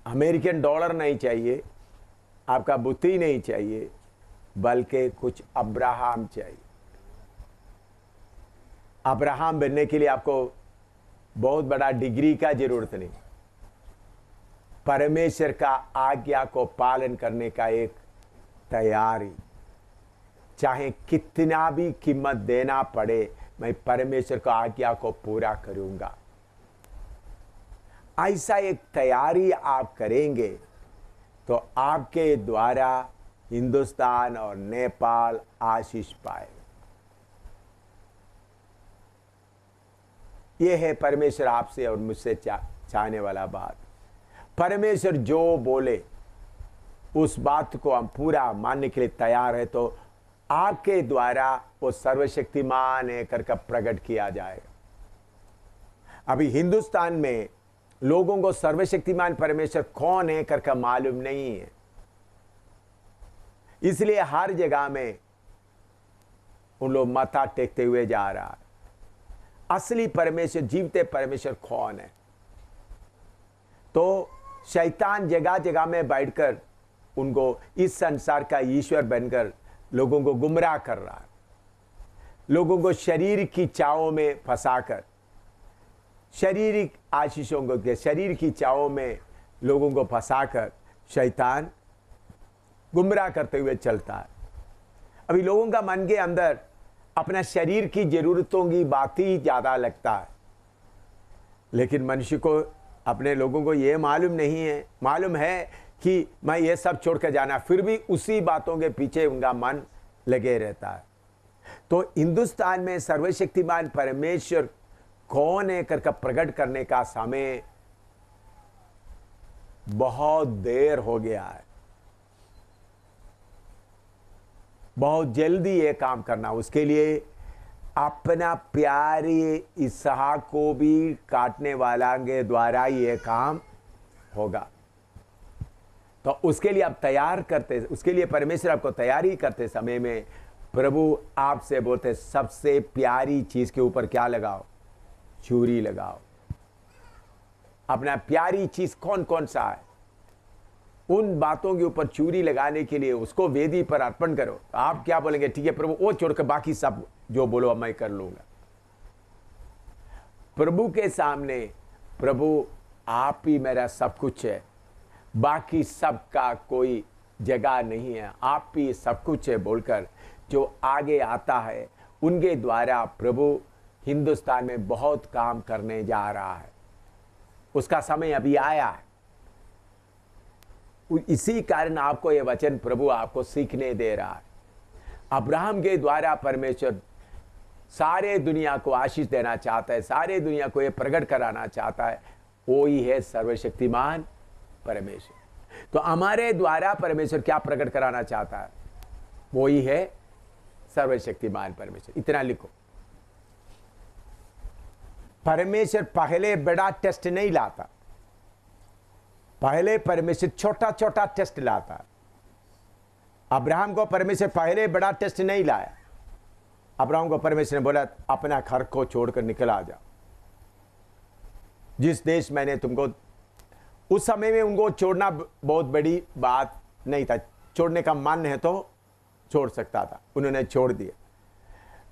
अमेरिकन डॉलर नहीं चाहिए, आपका बुद्धि नहीं चाहिए, बल्कि कुछ अब्राहम चाहिए। अब्राहम बनने के लिए आपको बहुत बड़ा डिग्री का जरूरत नहीं, परमेश्वर का आज्ञा को पालन करने का एक तैयारी। चाहे कितना भी कीमत देना पड़े, मैं परमेश्वर का आज्ञा को पूरा करूंगा। ऐसा एक तैयारी आप करेंगे तो आपके द्वारा हिंदुस्तान और नेपाल आशीष पाए। यह है परमेश्वर आपसे और मुझसे चाहने वाला बात। परमेश्वर जो बोले उस बात को हम पूरा मानने के लिए तैयार है, तो आपके द्वारा वो सर्वशक्तिमान है करके प्रकट किया जाएगा। अभी हिंदुस्तान में लोगों को सर्वशक्तिमान परमेश्वर कौन है करके मालूम नहीं है, इसलिए हर जगह में उन लोग माथा टेकते हुए जा रहा है। असली परमेश्वर, जीवते परमेश्वर कौन है? तो शैतान जगह जगह में बैठकर उनको इस संसार का ईश्वर बनकर लोगों को गुमराह कर रहा है। लोगों को शरीर की चाहों में फंसाकर, शारीरिक आशीषों को, शरीर की चाहों में लोगों को फंसाकर शैतान गुमराह करते हुए चलता है। अभी लोगों का मन के अंदर अपना शरीर की जरूरतों की बात ही ज़्यादा लगता है, लेकिन मनुष्य को, अपने लोगों को ये मालूम है कि मैं ये सब छोड़ कर जाना, फिर भी उसी बातों के पीछे उनका मन लगे रहता है। तो हिंदुस्तान में सर्वशक्तिमान परमेश्वर कौन है करके प्रकट करने का समय बहुत देर हो गया है। बहुत जल्दी ये काम करना, उसके लिए अपना प्यारे इसहाक को भी काटने वाला के द्वारा ये काम होगा। तो उसके लिए आप तैयार करते, उसके लिए परमेश्वर आपको तैयारी करते समय में प्रभु आपसे बोलते, सबसे प्यारी चीज के ऊपर क्या लगाओ? चूरी लगाओ। अपना प्यारी चीज कौन कौन सा है, उन बातों के ऊपर चूरी लगाने के लिए उसको वेदी पर अर्पण करो। आप क्या बोलेंगे? ठीक है प्रभु, वो छोड़कर बाकी सब जो बोलो अब मैं कर लूंगा। प्रभु के सामने, प्रभु आप ही मेरा सब कुछ है, बाकी सब का कोई जगह नहीं है, आप ही सब कुछ है बोलकर जो आगे आता है, उनके द्वारा प्रभु हिंदुस्तान में बहुत काम करने जा रहा है। उसका समय अभी आया है। इसी कारण आपको यह वचन प्रभु आपको सीखने दे रहा है। अब्राहम के द्वारा परमेश्वर सारे दुनिया को आशीष देना चाहता है, सारे दुनिया को यह प्रकट कराना चाहता है। वो ही है सर्वशक्तिमान परमेश्वर। तो हमारे द्वारा परमेश्वर क्या प्रकट कराना चाहता है? वो ही है सर्वशक्तिमान परमेश्वर। इतना लिखो, परमेश्वर पहले बड़ा टेस्ट नहीं लाता, पहले परमेश्वर छोटा छोटा टेस्ट लाता। अब्राहम को परमेश्वर पहले बड़ा टेस्ट नहीं लाया। अब्राहम को परमेश्वर ने बोला अपना घर को छोड़कर निकल आ जाओ, जिस देश मैंने तुमको। उस समय में उनको छोड़ना बहुत बड़ी बात नहीं था, छोड़ने का मन है तो छोड़ सकता था, उन्होंने छोड़ दिया।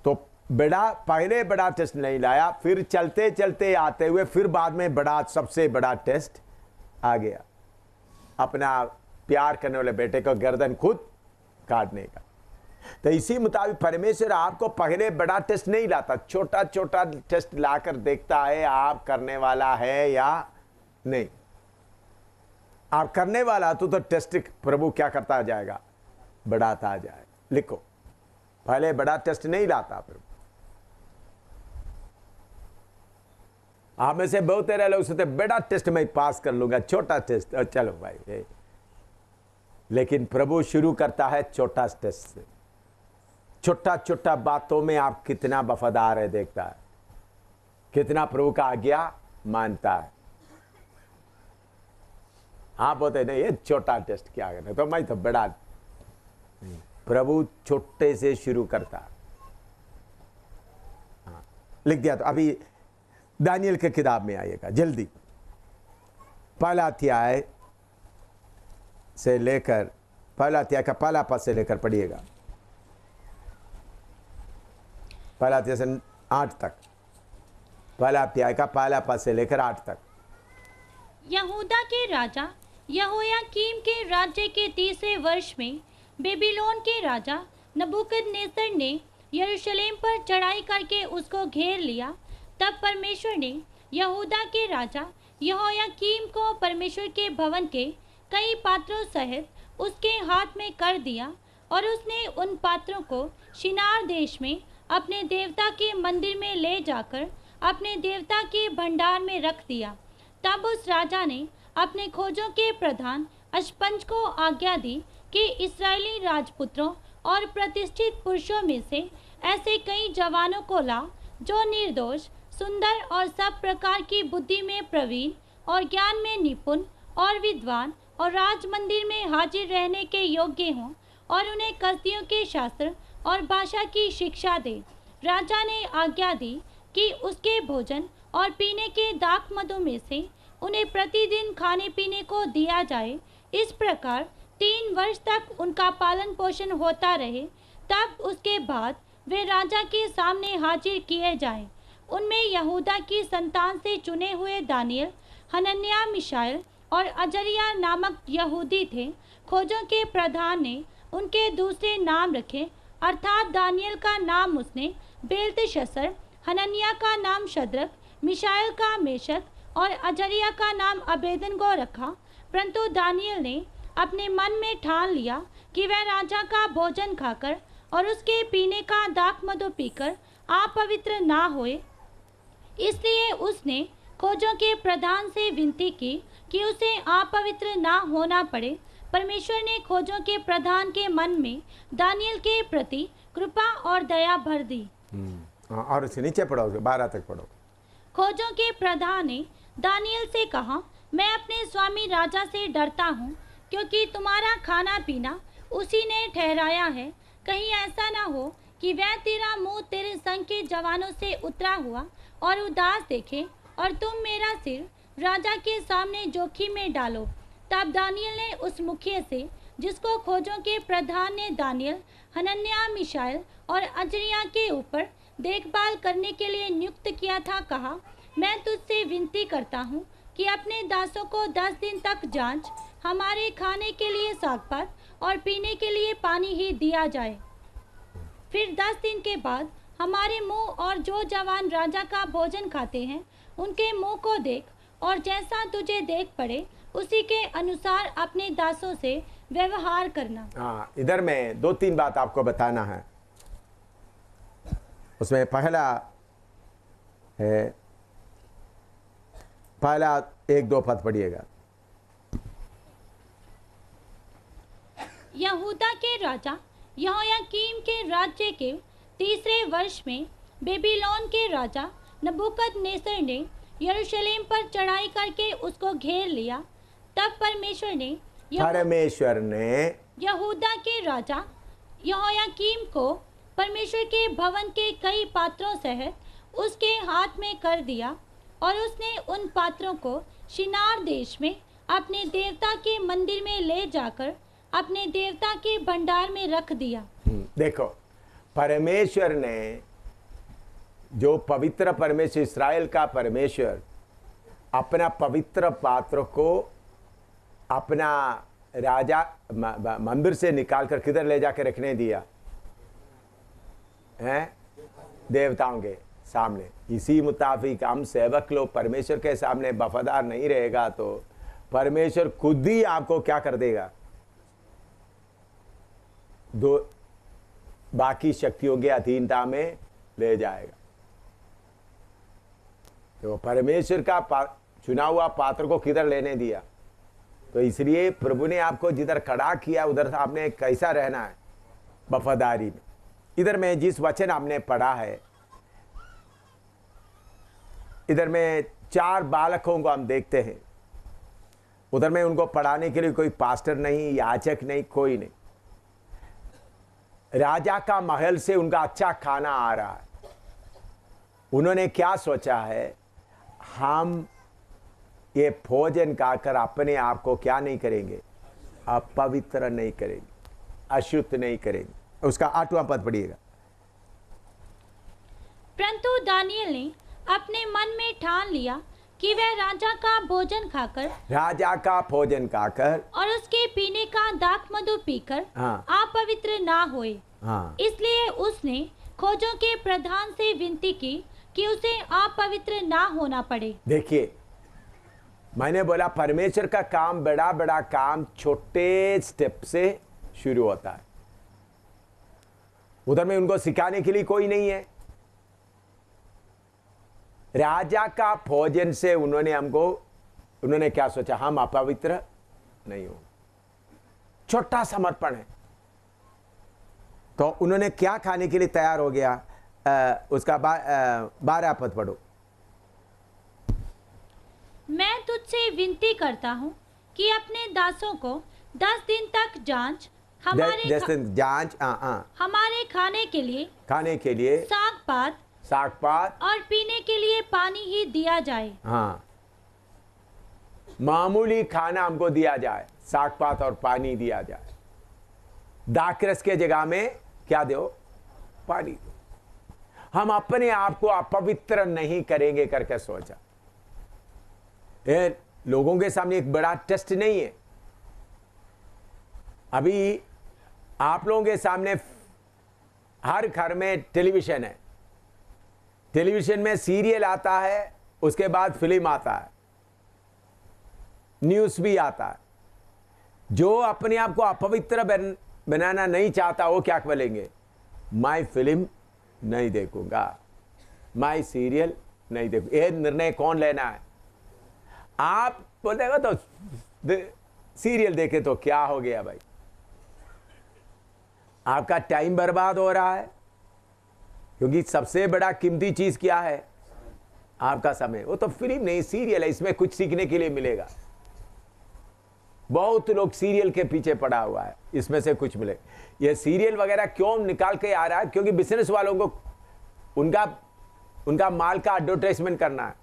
तो पहले बड़ा टेस्ट नहीं लाया, फिर चलते चलते आते हुए फिर बाद में सबसे बड़ा टेस्ट आ गया, अपना प्यार करने वाले बेटे को गर्दन खुद काटने का। तो इसी मुताबिक परमेश्वर आपको पहले बड़ा टेस्ट नहीं लाता, छोटा छोटा टेस्ट लाकर देखता है आप करने वाला है या नहीं। आप करने वाला तो टेस्ट प्रभु क्या करता जाएगा? बढ़ाता जाए। लिखो, पहले बड़ा टेस्ट नहीं लाता प्रभु। आप में से बहुत तेरे लोग सोचते बड़ा टेस्ट मैं पास कर लूंगा, छोटा टेस्ट चलो भाई। लेकिन प्रभु शुरू करता है छोटा टेस्ट से। छोटा छोटा बातों में आप कितना वफादार है देखता है, कितना प्रभु का आज्ञा मानता है। आप बोलते नहीं ये छोटा टेस्ट क्या करना, तो मैं तो बड़ा। प्रभु छोटे से शुरू करता। हाँ, लिख दिया। तो अभी दानियल के किताब में आइएगा जल्दी, पहला अध्याय से लेकर, पहला अध्याय का पहला पद से लेकर पढ़िएगा, पहला अध्याय से 8 तक, पहला अध्याय का पहला पद से लेकर 8 तक। यहूदा के राजा यहोयाकीम के राज्य के 30वें वर्ष में बेबीलोन के राजा नबूकदनेस्सर ने यरूशलेम पर चढ़ाई करके उसको घेर लिया। तब परमेश्वर ने यहूदा के राजा यहोयाकीम को परमेश्वर के भवन के कई पात्रों सहित उसके हाथ में कर दिया, और उसने उन पात्रों को शिनार देश में अपने देवता के मंदिर में ले जाकर अपने देवता के भंडार में रख दिया। तब उस राजा ने अपने खोजों के प्रधान अशपंज को आज्ञा दी कि इस्राएली राजपुत्रों और प्रतिष्ठित पुरुषों में से ऐसे कई जवानों को ला जो निर्दोष, सुंदर और सब प्रकार की बुद्धि में प्रवीण और ज्ञान में निपुण और विद्वान और राज मंदिर में हाजिर रहने के योग्य हों, और उन्हें कसदियों के शास्त्र और भाषा की शिक्षा दे। राजा ने आज्ञा दी कि उसके भोजन और पीने के दाख मदों में से उन्हें प्रतिदिन खाने पीने को दिया जाए। इस प्रकार 3 वर्ष तक उनका पालन पोषण होता रहे। तब उसके बाद वे राजा के सामने हाजिर किए जाएं। उनमें यहूदा की संतान से चुने हुए दानियल, हनन्याह, मिशाएल और अजरिया नामक यहूदी थे। खोजों के प्रधान ने उनके दूसरे नाम रखे, अर्थात दानियल का नाम उसने बेल्तशस्सर, हनन्याह का नाम शद्रक, मिशाएल का मेशक और अजरिया का नाम अबेदनगो रखा। परंतु दानियल ने अपने मन में ठान लिया कि वह राजा का भोजन खाकर और उसके पीने का दाखमधु पीकर अपवित्र ना होए। इसलिए उसने खोजों के प्रधान से विनती की कि उसे अपवित्र ना होना पड़े। परमेश्वर ने खोजों के प्रधान के मन में दानियल के प्रति कृपा और दया भर दी। और उसे नीचे पढ़ो, 12 तक पढ़ो। खोजों के प्रधान ने दानियल से कहा, मैं अपने स्वामी राजा से डरता हूँ, क्योंकि तुम्हारा खाना पीना उसी ने ठहराया है। कहीं ऐसा ना हो कि वह तेरा मुंह तेरे संग के जवानों से उतरा हुआ और उदास देखे और तुम मेरा सिर राजा के सामने जोखिम में डालो। तब दानियल ने उस मुखिया से, जिसको खोजों के प्रधान ने दानियल, हनन्याह, मिशाएल और अजरिया के ऊपर देखभाल करने के लिए नियुक्त किया था, कहा, मैं तुझसे विनती करता हूँ कि अपने दासों को 10 दिन तक जांच, हमारे खाने के लिए सागपात और पीने के लिए पानी ही दिया जाए। फिर 10 दिन के बाद हमारे मुंह और जो जवान राजा का भोजन खाते हैं उनके मुंह को देख, और जैसा तुझे देख पड़े उसी के अनुसार अपने दासों से व्यवहार करना। हाँ, इधर में 2-3 बात आपको बताना है। उसमें पहला 1-2 पद पढ़िएगा। यहूदा के राजा यहोयाकीम के राज्य के 3रे वर्ष में बेबीलोन के राजा नबूकदनेस्सर ने यरूशलेम पर चढ़ाई करके उसको घेर लिया। तब परमेश्वर ने यहूदा के राजा यहोयाकीम को परमेश्वर के भवन के कई पात्रों सहित उसके हाथ में कर दिया, और उसने उन पात्रों को शिनार देश में अपने देवता के मंदिर में ले जाकर अपने देवता के भंडार में रख दिया। देखो, परमेश्वर ने, जो पवित्र परमेश्वर, इस्राएल का परमेश्वर, अपना पवित्र पात्र को अपना राजा मंदिर से निकालकर किधर ले जाकर रखने दिया है? देवताओं के सामने। इसी मुताबिक हम सेवक लोग परमेश्वर के सामने वफादार नहीं रहेगा तो परमेश्वर खुद ही आपको क्या कर देगा? बाकी शक्तियों के अधीनता में ले जाएगा। तो परमेश्वर का चुना हुआ पात्र को किधर लेने दिया? तो इसलिए प्रभु ने आपको जिधर खड़ा किया उधर आपने कैसा रहना है? वफादारी में। इधर में जिस वचन आपने पढ़ा है, इधर में 4 बालकों को हम देखते हैं। उधर में उनको पढ़ाने के लिए कोई पास्टर नहीं, याजक नहीं, कोई नहीं। राजा का महल से उनका अच्छा खाना आ रहा है। उन्होंने क्या सोचा है? हम ये भोजन खाकर अपने आप को क्या नहीं करेंगे? अपवित्र नहीं करेंगे, अशुद्ध नहीं करेंगे। उसका 8वां पद पढ़िएगा। परंतु दानियल ने अपने मन में ठान लिया कि वह राजा का भोजन खाकर और उसके पीने का दाखमधु पीकर अपवित्र ना होए। इसलिए उसने खोजों के प्रधान से विनती की कि उसे अपवित्र ना होना पड़े। देखिए, मैंने बोला परमेश्वर का काम, बड़ा बड़ा काम छोटे स्टेप से शुरू होता है। उधर में उनको सिखाने के लिए कोई नहीं है। राजा का भोजन से उन्होंने क्या सोचा? हम अपवित्र नहीं हो। छोटा समर्पण है। तो उन्होंने क्या खाने के लिए तैयार हो गया? उसका 12 पद पढ़ो। मैं तुझसे विनती करता हूँ कि अपने दासों को 10 दिन तक जांच, हमारे खाने के लिए सागपात और पीने के लिए पानी ही दिया जाए। हाँ, मामूली खाना हमको दिया जाए, सागपात और पानी दिया जाए। दाखरस के जगह में क्या दो? पानी दो। हम अपने आप को अपवित्र नहीं करेंगे करके सोचा। ये लोगों के सामने एक बड़ा टेस्ट नहीं है। अभी आप लोगों के सामने हर घर में टेलीविजन है, टेलीविजन में सीरियल आता है, उसके बाद फिल्म आता है, न्यूज़ भी आता है। जो अपने आप को अपवित्र बनाना नहीं चाहता वो क्या बोलेंगे, मैं फिल्म नहीं देखूंगा, मैं सीरियल नहीं देखूंगा। ये निर्णय कौन लेना है? आप बोलेगा तो सीरियल देखे तो क्या हो गया भाई, आपका टाइम बर्बाद हो रहा है, क्योंकि सबसे बड़ा कीमती चीज क्या है? आपका समय। वो तो फिल्म नहीं, सीरियल है, इसमें कुछ सीखने के लिए मिलेगा। बहुत लोग सीरियल के पीछे पड़ा हुआ है, इसमें से कुछ मिले। ये सीरियल वगैरह क्यों निकाल के आ रहा है? क्योंकि बिजनेस वालों को उनका माल का एडवर्टाइजमेंट करना है।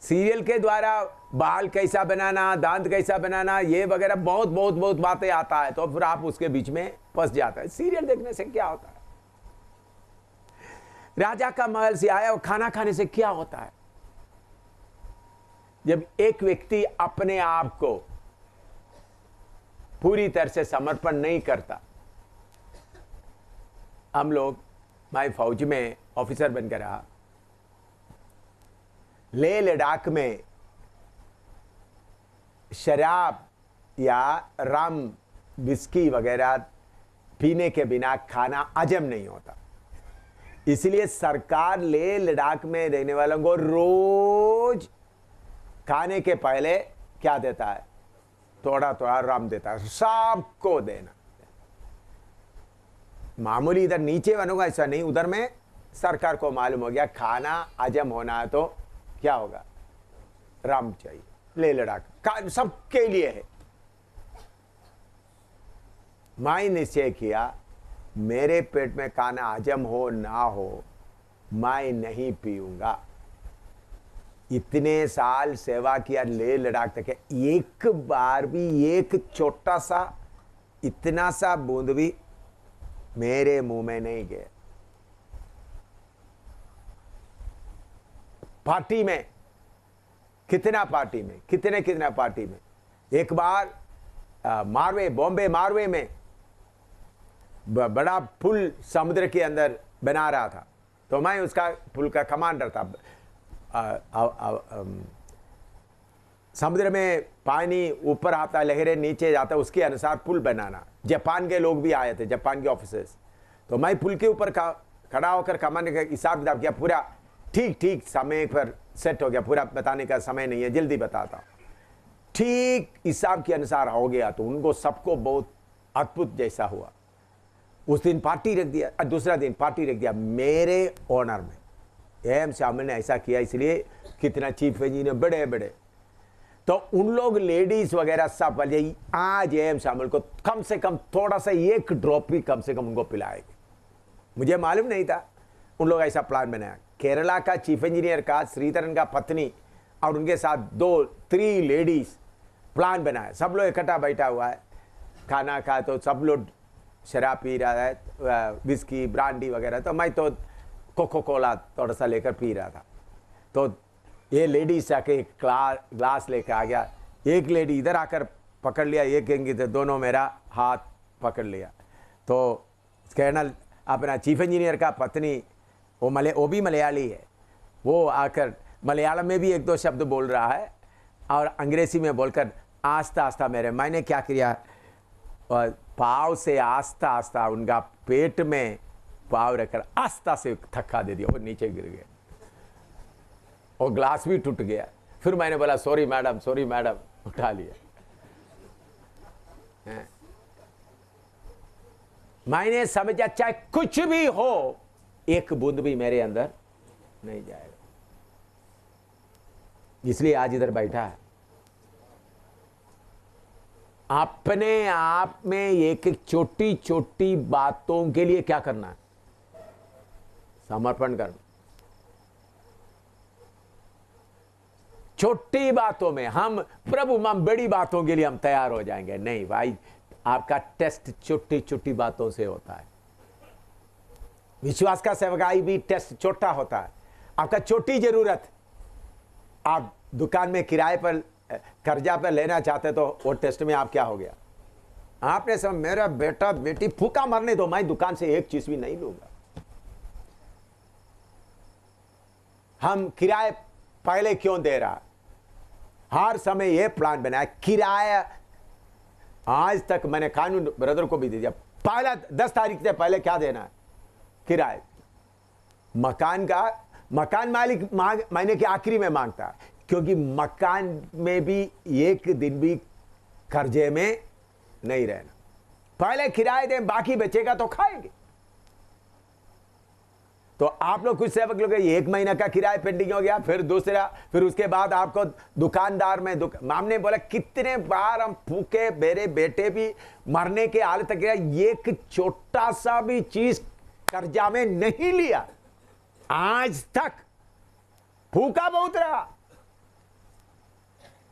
सीरियल के द्वारा बाल कैसा बनाना, दांत कैसा बनाना, ये वगैरह बहुत बहुत बहुत बातें आता है, तो फिर आप उसके बीच में फंस जाता है। सीरियल देखने से क्या होता है? राजा का महल से आया और खाना खाने से क्या होता है? जब एक व्यक्ति अपने आप को पूरी तरह से समर्पण नहीं करता। हम लोग, मैं फौज में ऑफिसर बनकर रहा, लेह लद्दाख में शराब या रम विस्की वगैरह पीने के बिना खाना हजम नहीं होता। इसलिए सरकार लेह लद्दाख में रहने वालों को रोज खाने के पहले क्या देता है? थोड़ा थोड़ा रम देता है, सबको देना। मामूली इधर नीचे बनूंगा ऐसा नहीं, उधर में सरकार को मालूम हो गया खाना हजम होना है तो क्या होगा? रम चाहिए। लेह लद्दाख सबके लिए है। मैं निश्चय किया, मेरे पेट में खाना हजम हो ना हो, मैं नहीं पीऊंगा। इतने साल सेवा किया लेह लद्दाख तक, एक बार भी एक छोटा सा इतना सा बूंद भी मेरे मुंह में नहीं गया। पार्टी में कितना पार्टी में एक बार मारवे, बॉम्बे मारवे में बड़ा पुल समुद्र के अंदर बना रहा था, तो मैं उसका पुल का कमांडर था। समुद्र में पानी ऊपर आता, लहरें नीचे जाता, उसके अनुसार पुल बनाना। जापान के लोग भी आए थे, जापान के ऑफिसर्स। तो मैं पुल के ऊपर खड़ा होकर कमांडर का हिसाब किताब किया, पूरा ठीक समय पर सेट हो गया। पूरा बताने का समय नहीं है, जल्दी बताता हूं। ठीक हिसाब के अनुसार हो गया, तो उनको सबको बहुत अद्भुत जैसा हुआ। उस दिन पार्टी रख दिया, दूसरा दिन पार्टी रख दिया मेरे ऑनर में। एम शामिल ने ऐसा किया, इसलिए कितना चीफ इंजीनियर बड़े बड़े, तो उन लोग लेडीज वगैरह सब वाले आज एम शामिल को कम से कम थोड़ा सा एक ड्रॉप भी कम से कम उनको पिलाएंगे। मुझे मालूम नहीं था, उन लोग ऐसा प्लान बनाया। केरला का चीफ इंजीनियर का, श्रीधरन का पत्नी और उनके साथ 2-3 लेडीज प्लान बनाया। सब लोग इकट्ठा बैठा हुआ है, खाना खा, तो सब लोग शराब पी रहा है, विस्की ब्रांडी वगैरह। तो मैं तो कोको कोला थोड़ा सा लेकर पी रहा था। तो ये लेडीज आके एक ग्लास लेकर आ गया। एक लेडी इधर आकर पकड़ लिया, एक कहेंगे तो दोनों मेरा हाथ पकड़ लिया। तो कर्नल अपना चीफ इंजीनियर का पत्नी, वो भी मलयाली है, वो आकर मलयालम में भी 1-2 शब्द बोल रहा है और अंग्रेजी में बोलकर आस्ता आस्ता मैंने क्या किया, पाव से आस्ता आस्ता उनका पेट में पाव रखकर आस्ता से धक्का दे दिया, वो नीचे गिर गया और ग्लास भी टूट गया। फिर मैंने बोला सॉरी मैडम, उठा लिया। मैंने समझा चाहे कुछ भी हो, एक बूंद भी मेरे अंदर नहीं जाएगा, इसलिए आज इधर बैठा है। अपने आप में एक छोटी छोटी बातों के लिए क्या करना है? समर्पण करना। छोटी बातों में हम प्रभु, हम बड़ी बातों के लिए हम तैयार हो जाएंगे, नहीं भाई, आपका टेस्ट छोटी छोटी बातों से होता है। विश्वास का सेवकाई भी टेस्ट छोटा होता है। आपका छोटी जरूरत, आप दुकान में किराए पर कर्जा पर लेना चाहते तो वो टेस्ट में आप क्या हो गया? आपने सब मेरा बेटा बेटी भूखा मरने दो, मैं दुकान से एक चीज भी नहीं लूंगा। हम किराए पहले क्यों दे रहा? हर समय ये प्लान बनाया किराया। आज तक मैंने कानून ब्रदर को भी दे दिया, पहला 10 तारीख से पहले क्या देना है? किराए। मकान मालिक महीने के आखिरी में मांगता है, क्योंकि मकान में भी एक दिन भी कर्जे में नहीं रहना। पहले किराए दें, बाकी बचेगा तो खाएंगे। तो आप लोग कुछ सेवक लोग 1 महीना का किराया पेंडिंग हो गया, फिर दूसरा, फिर उसके बाद आपको दुकानदार में हमने बोला कितने बार हम भूखे मेरे बेटे भी मरने के हालत तक गया, एक छोटा सा भी चीज कर्जा में नहीं लिया। आज तक भूखा बहुत रहा,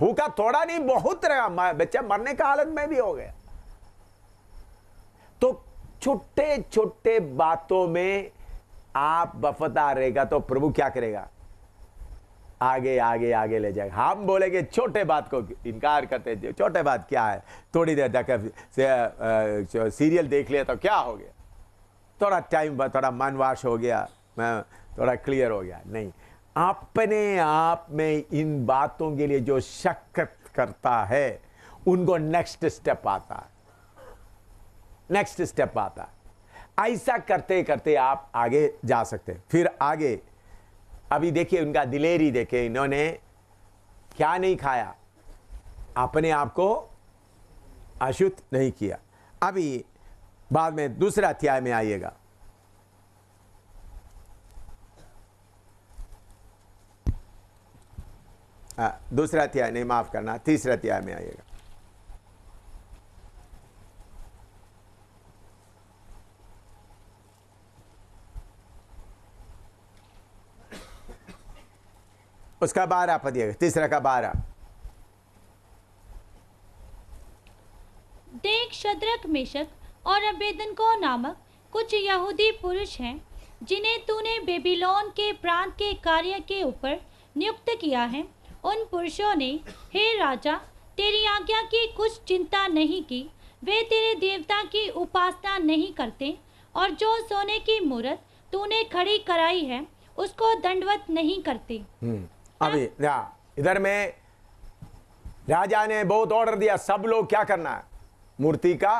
भूखा थोड़ा नहीं बहुत रहा, बच्चा मरने का हालत में भी हो गया। तो छोटे छोटे बातों में आप वफादार रहेगा तो प्रभु क्या करेगा? आगे आगे आगे ले जाएगा। हम बोलेंगे छोटे बात को इनकार करते हैं, छोटे बात क्या है, थोड़ी देर तक सीरियल देख लिया तो क्या हो गया, थोड़ा टाइम, थोड़ा मन वाश हो गया, थोड़ा क्लियर हो गया। नहीं, अपने आप में इन बातों के लिए जो शक करता है उनको नेक्स्ट स्टेप आता है, नेक्स्ट स्टेप आता है। ऐसा करते करते आप आगे जा सकते हैं। फिर आगे अभी देखिए उनका दिलेरी देखिए, इन्होंने क्या नहीं खाया, अपने आप को अशुद्ध नहीं किया। अभी बाद में दूसरा अध्याय में आइएगा, दूसरा अध्याय नहीं, माफ करना, तीसरा अध्याय में आइएगा। उसका 12 पढ़िएगा, तीसरा का 12। देख, शद्रक, मेशक और अबेदनगो नामक कुछ यहूदी पुरुष हैं जिन्हें तूने बेबीलोन के प्रांत के कार्य के ऊपर नियुक्त किया है। उन पुरुषों ने, हे राजा, तेरी आज्ञा की कुछ चिंता नहीं की। वे तेरे देवता की उपासना नहीं करते और जो सोने की मूरत तूने खड़ी कराई है उसको दंडवत नहीं करते। अभी इधर में राजा ने बहुत ऑर्डर दिया, सब लोग क्या करना है? मूर्ति का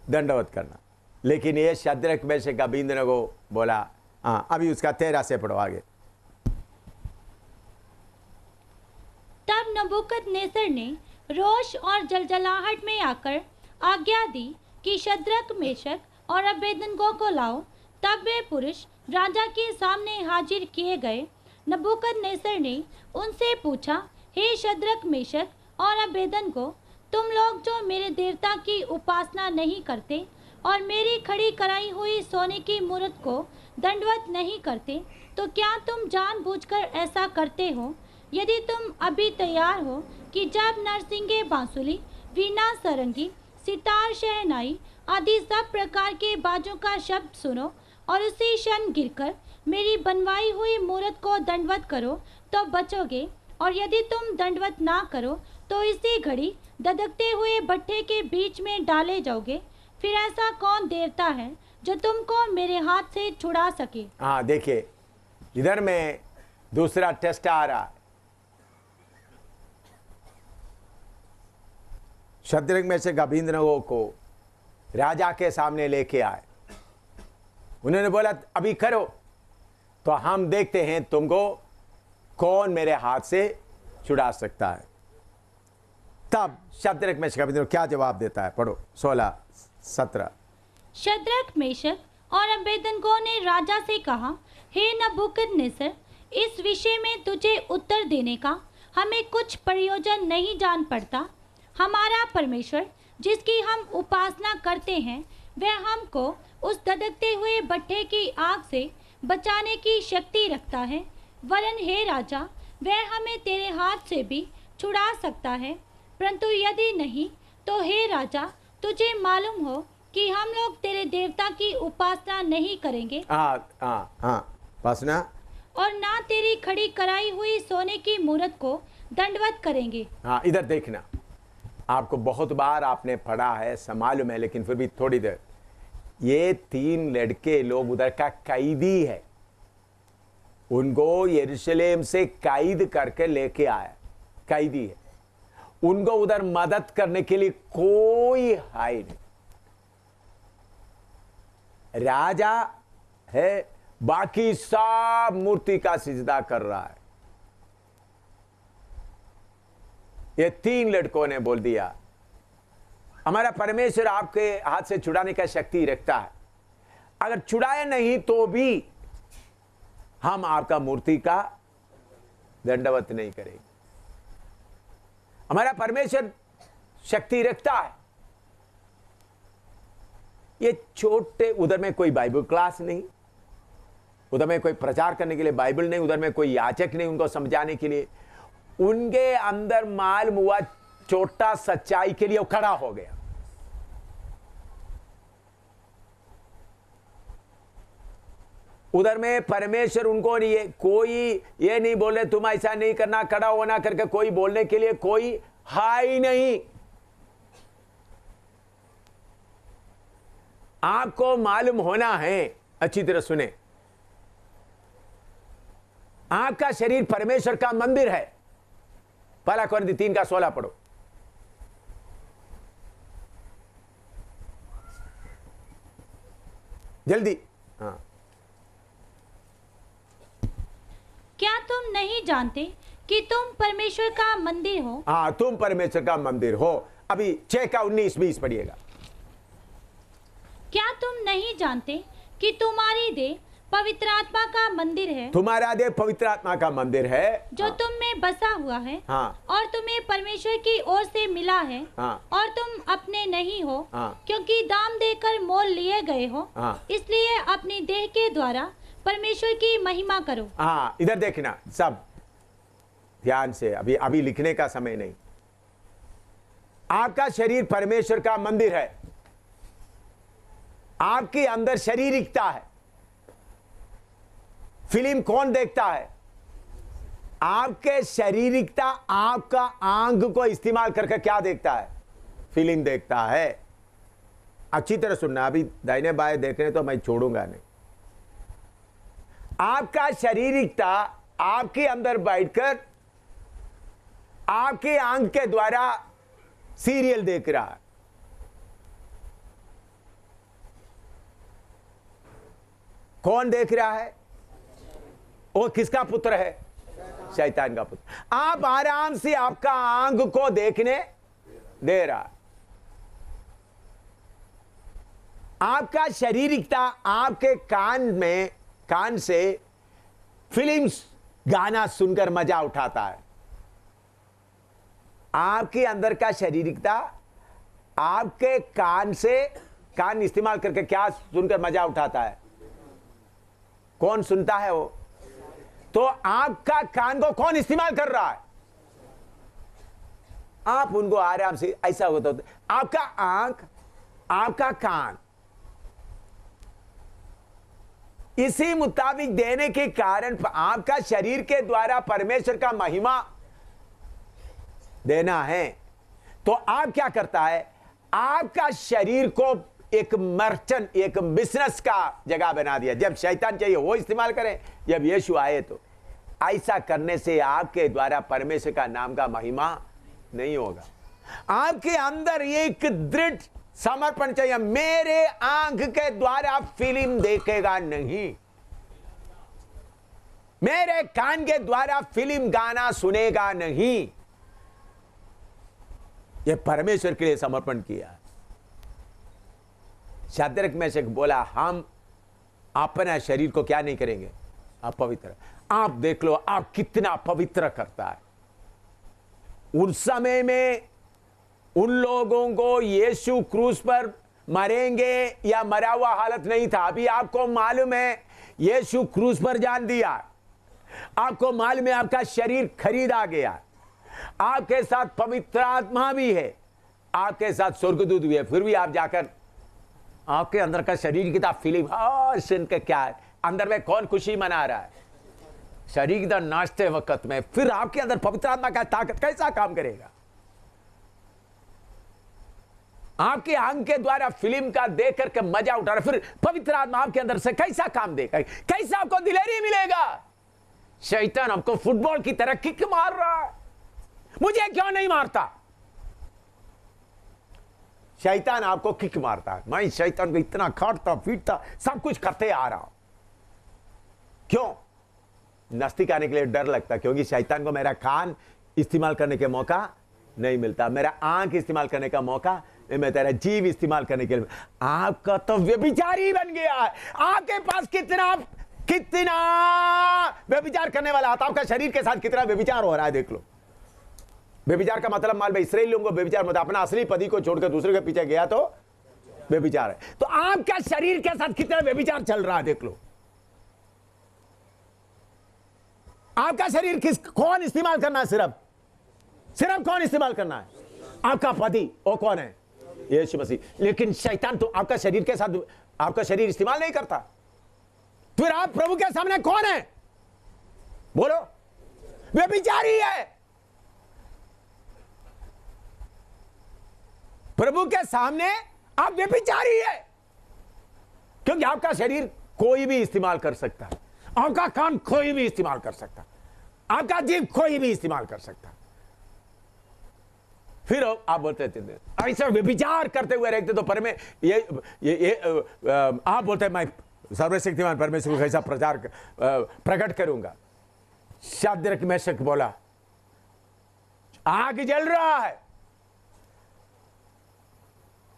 दंडवत करना। लेकिन ये शद्रक, मेशक, अबेदनगो बोला, हाँ, अभी उसका 13 से पढ़ो आगे। तब नबूकदनेस्सर ने रोष और जलजलाहट में आकर आज्ञा दी कि शद्रक, मेशक और अबेदनगो को लाओ। तब वे पुरुष राजा के सामने हाजिर किए गए। नबूकदनेस्सर ने उनसे पूछा, हे शद्रक, मेशक और अबेदनगो, तुम लोग जो मेरे देवता की उपासना नहीं करते और मेरी खड़ी कराई हुई सोने की मूरत को दंडवत नहीं करते, तो क्या तुम जानबूझकर ऐसा करते हो? यदि तुम अभी तैयार हो कि जब नरसिंगे, बांसुरी, वीणा, सरंगी, सितार, शहनाई आदि सब प्रकार के बाजों का शब्द सुनो और उसी क्षण गिरकर मेरी बनवाई हुई मूरत को दंडवत करो तो बचोगे, और यदि तुम दंडवत ना करो तो इसी घड़ी ददकते हुए भट्ठे के बीच में डाले जाओगे। फिर ऐसा कौन देवता है जो तुमको मेरे हाथ से छुड़ा सके? हाँ, देखिए इधर में दूसरा टेस्ट आ रहा है। शद्रक, मेशक, अबेदनगो को राजा के सामने लेके आए। उन्होंने बोला अभी करो तो हम देखते हैं तुमको कौन मेरे हाथ से छुड़ा सकता है। तब शद्रक, मेशक, अबेदनगो क्या जवाब देता है? पढ़ो 16-17। शद्रक, मेशक और अबेदनगो ने राजा से कहा, हे नबूकदनेस्सर, इस विषय में तुझे उत्तर देने का हमें कुछ प्रयोजन नहीं जान पड़ता। हमारा परमेश्वर जिसकी हम उपासना करते हैं वह हमको उस ददकते हुए भट्ठे की आग से बचाने की शक्ति रखता है। वरन हे राजा, वह हमें तेरे हाथ से भी छुड़ा सकता है। परंतु यदि नहीं तो हे राजा, तुझे मालूम हो कि कि हम लोग तेरे देवता की उपासना नहीं करेंगे उपासना और ना तेरी खड़ी कराई हुई सोने की मूरत को दंडवत करेंगे। हाँ, इधर देखना, आपको बहुत बार आपने पढ़ा है, मालूम है, लेकिन फिर भी थोड़ी देर, ये 3 लड़के लोग उधर का कैदी है, उनको यरूशलेम से कैद करके लेके आया, कैदी है, उनको उधर मदद करने के लिए कोई है नहीं। राजा है, बाकी सब मूर्ति का सिजदा कर रहा है। ये 3 लड़कों ने बोल दिया, हमारा परमेश्वर आपके हाथ से छुड़ाने का शक्ति रखता है, अगर छुड़ाया नहीं तो भी हम आपका मूर्ति का दंडवत नहीं करेंगे। हमारा परमेश्वर शक्ति रखता है। ये छोटे, उधर में कोई बाइबल क्लास नहीं, उधर में कोई प्रचार करने के लिए बाइबल नहीं, उधर में कोई याचक नहीं उनको समझाने के लिए। उनके अंदर मालूम हुआ, छोटा सच्चाई के लिए वो खड़ा हो गया। उधर में परमेश्वर उनको नहीं, कोई ये नहीं बोले तुम ऐसा नहीं करना, खड़ा होना करके कोई बोलने के लिए कोई है ही नहीं। आपको मालूम होना है, अच्छी तरह सुने, आपका शरीर परमेश्वर का मंदिर है। पहला कोरिन्थी 3:16 पढ़ो। जल्दी। हाँ, क्या तुम नहीं जानते कि तुम परमेश्वर का मंदिर हो? हाँ, तुम परमेश्वर का मंदिर हो। अभी 6:19-20 पढ़िएगा। क्या तुम नहीं जानते कि तुम्हारी देह पवित्र आत्मा का मंदिर है, तुम्हारा देह पवित्र आत्मा का मंदिर है, जो तुम में बसा हुआ है, हाँ, और तुम्हें परमेश्वर की ओर से मिला है, हाँ, और तुम अपने नहीं हो, हाँ, क्योंकि दाम देकर मोल लिए गए हो, हाँ, इसलिए अपनी देह के द्वारा परमेश्वर की महिमा करो। हाँ, इधर देखना, सब ध्यान से, अभी लिखने का समय नहीं। आपका शरीर परमेश्वर का मंदिर है। आपके अंदर शारीरिकता है। फिल्म कौन देखता है? आपके शारीरिकता, आपका आंख को इस्तेमाल करके क्या देखता है? फिल्म देखता है। अच्छी तरह सुनना, अभी दाहिने बाएं देख रहे तो मैं छोड़ूंगा नहीं। आपका शारीरिकता आपके अंदर बैठकर आपके आंख के द्वारा सीरियल देख रहा है। कौन देख रहा है? वो किसका पुत्र है? शैतान का पुत्र। आप आराम से आपका आंख को देखने दे रहा है। आपका शारीरिकता आपके कान से फिल्म्स गाना सुनकर मजा उठाता है। आपके अंदर का शारीरिकता आपके कान इस्तेमाल करके क्या सुनकर मजा उठाता है? कौन सुनता है वो? तो आपका कान को कौन इस्तेमाल कर रहा है? आप उनको आराम से, ऐसा होता है आपका आंख, आपका कान इसी मुताबिक देने के कारण आपका शरीर के द्वारा परमेश्वर का महिमा देना है। तो आप क्या करता है? आपका शरीर को एक मर्चेंट, एक बिजनेस का जगह बना दिया। जब शैतान चाहिए वो इस्तेमाल करें, जब यीशु आए तो। ऐसा करने से आपके द्वारा परमेश्वर का नाम का महिमा नहीं होगा। आपके अंदर एक दृढ़ समर्पण चाहिए। मेरे आंख के द्वारा फिल्म देखेगा नहीं, मेरे कान के द्वारा फिल्म गाना सुनेगा नहीं। यह परमेश्वर के लिए समर्पण किया। शाद्रक मेशक बोला, हम अपना शरीर को क्या नहीं करेंगे? अपवित्र। आप देख लो आप कितना पवित्र करता है। उस समय में उन लोगों को यीशु क्रूस पर मरेंगे या मरा हुआ हालत नहीं था। अभी आपको मालूम है यीशु क्रूस पर जान दिया। आपको मालूम है आपका शरीर खरीदा गया। आपके साथ पवित्र आत्मा भी है, आपके साथ स्वर्गदूत भी है। फिर भी आप जाकर आपके अंदर का शरीर की फीलिंग सुन के क्या है, अंदर में कौन खुशी मना रहा है? शरीर की नाचते वक्त में फिर आपके अंदर पवित्र आत्मा का ताकत कैसा काम करेगा? आपकी आंख के द्वारा फिल्म का देख करके मजा उठा रहा, फिर पवित्र आत्मा आपके अंदर से कैसा काम देगा? कैसा आपको दिलेरी मिलेगा? शैतान आपको फुटबॉल की तरह किक मार रहा है, मुझे क्यों नहीं मारता? शैतान आपको किक मारता है। मैं शैतान को इतना काटता पीटता सब कुछ करते आ रहा हूं। क्यों? नजदीक आने के लिए डर लगता, क्योंकि शैतान को मेरा कान इस्तेमाल करने के मौका नहीं मिलता, मेरा आंख इस्तेमाल करने का मौका, मैं तेरा जीव इस्तेमाल करने के लिए। आपका तो व्यभिचारी बन गया है। आपके पास कितना व्यभिचार करने वाला आता, आपका शरीर के साथ कितना व्यभिचार हो रहा है देख लो। व्यभिचार का मतलब मालूम है, इसराइली लोगों को व्यभिचार मतलब अपना असली पति को छोड़कर दूसरे के पीछे गया तो व्यभिचार है। तो आपका शरीर के साथ कितना व्यभिचार चल रहा है देख लो। आपका शरीर कौन इस्तेमाल करना है? सिर्फ कौन इस्तेमाल करना है? आपका पति। वो कौन है? यीशु मसीह। लेकिन शैतान तो आपका शरीर के साथ आपका शरीर इस्तेमाल नहीं करता। फिर आप प्रभु के सामने कौन है? बोलो, व्यभिचारी है। प्रभु के सामने आप व्यभिचारी है, क्योंकि आपका शरीर कोई भी इस्तेमाल कर सकता है, आपका कान कोई भी इस्तेमाल कर सकता, आपका जीभ कोई भी इस्तेमाल कर सकता। फिर आप बोलते थे ऐसा व्यभिचार करते हुए रहते तो पर में आप बोलते मैं सर्वशक्तिमान परमेश्वर को कैसा प्रकट करूंगा। शाद्रक मेशक बोला, आग जल रहा है,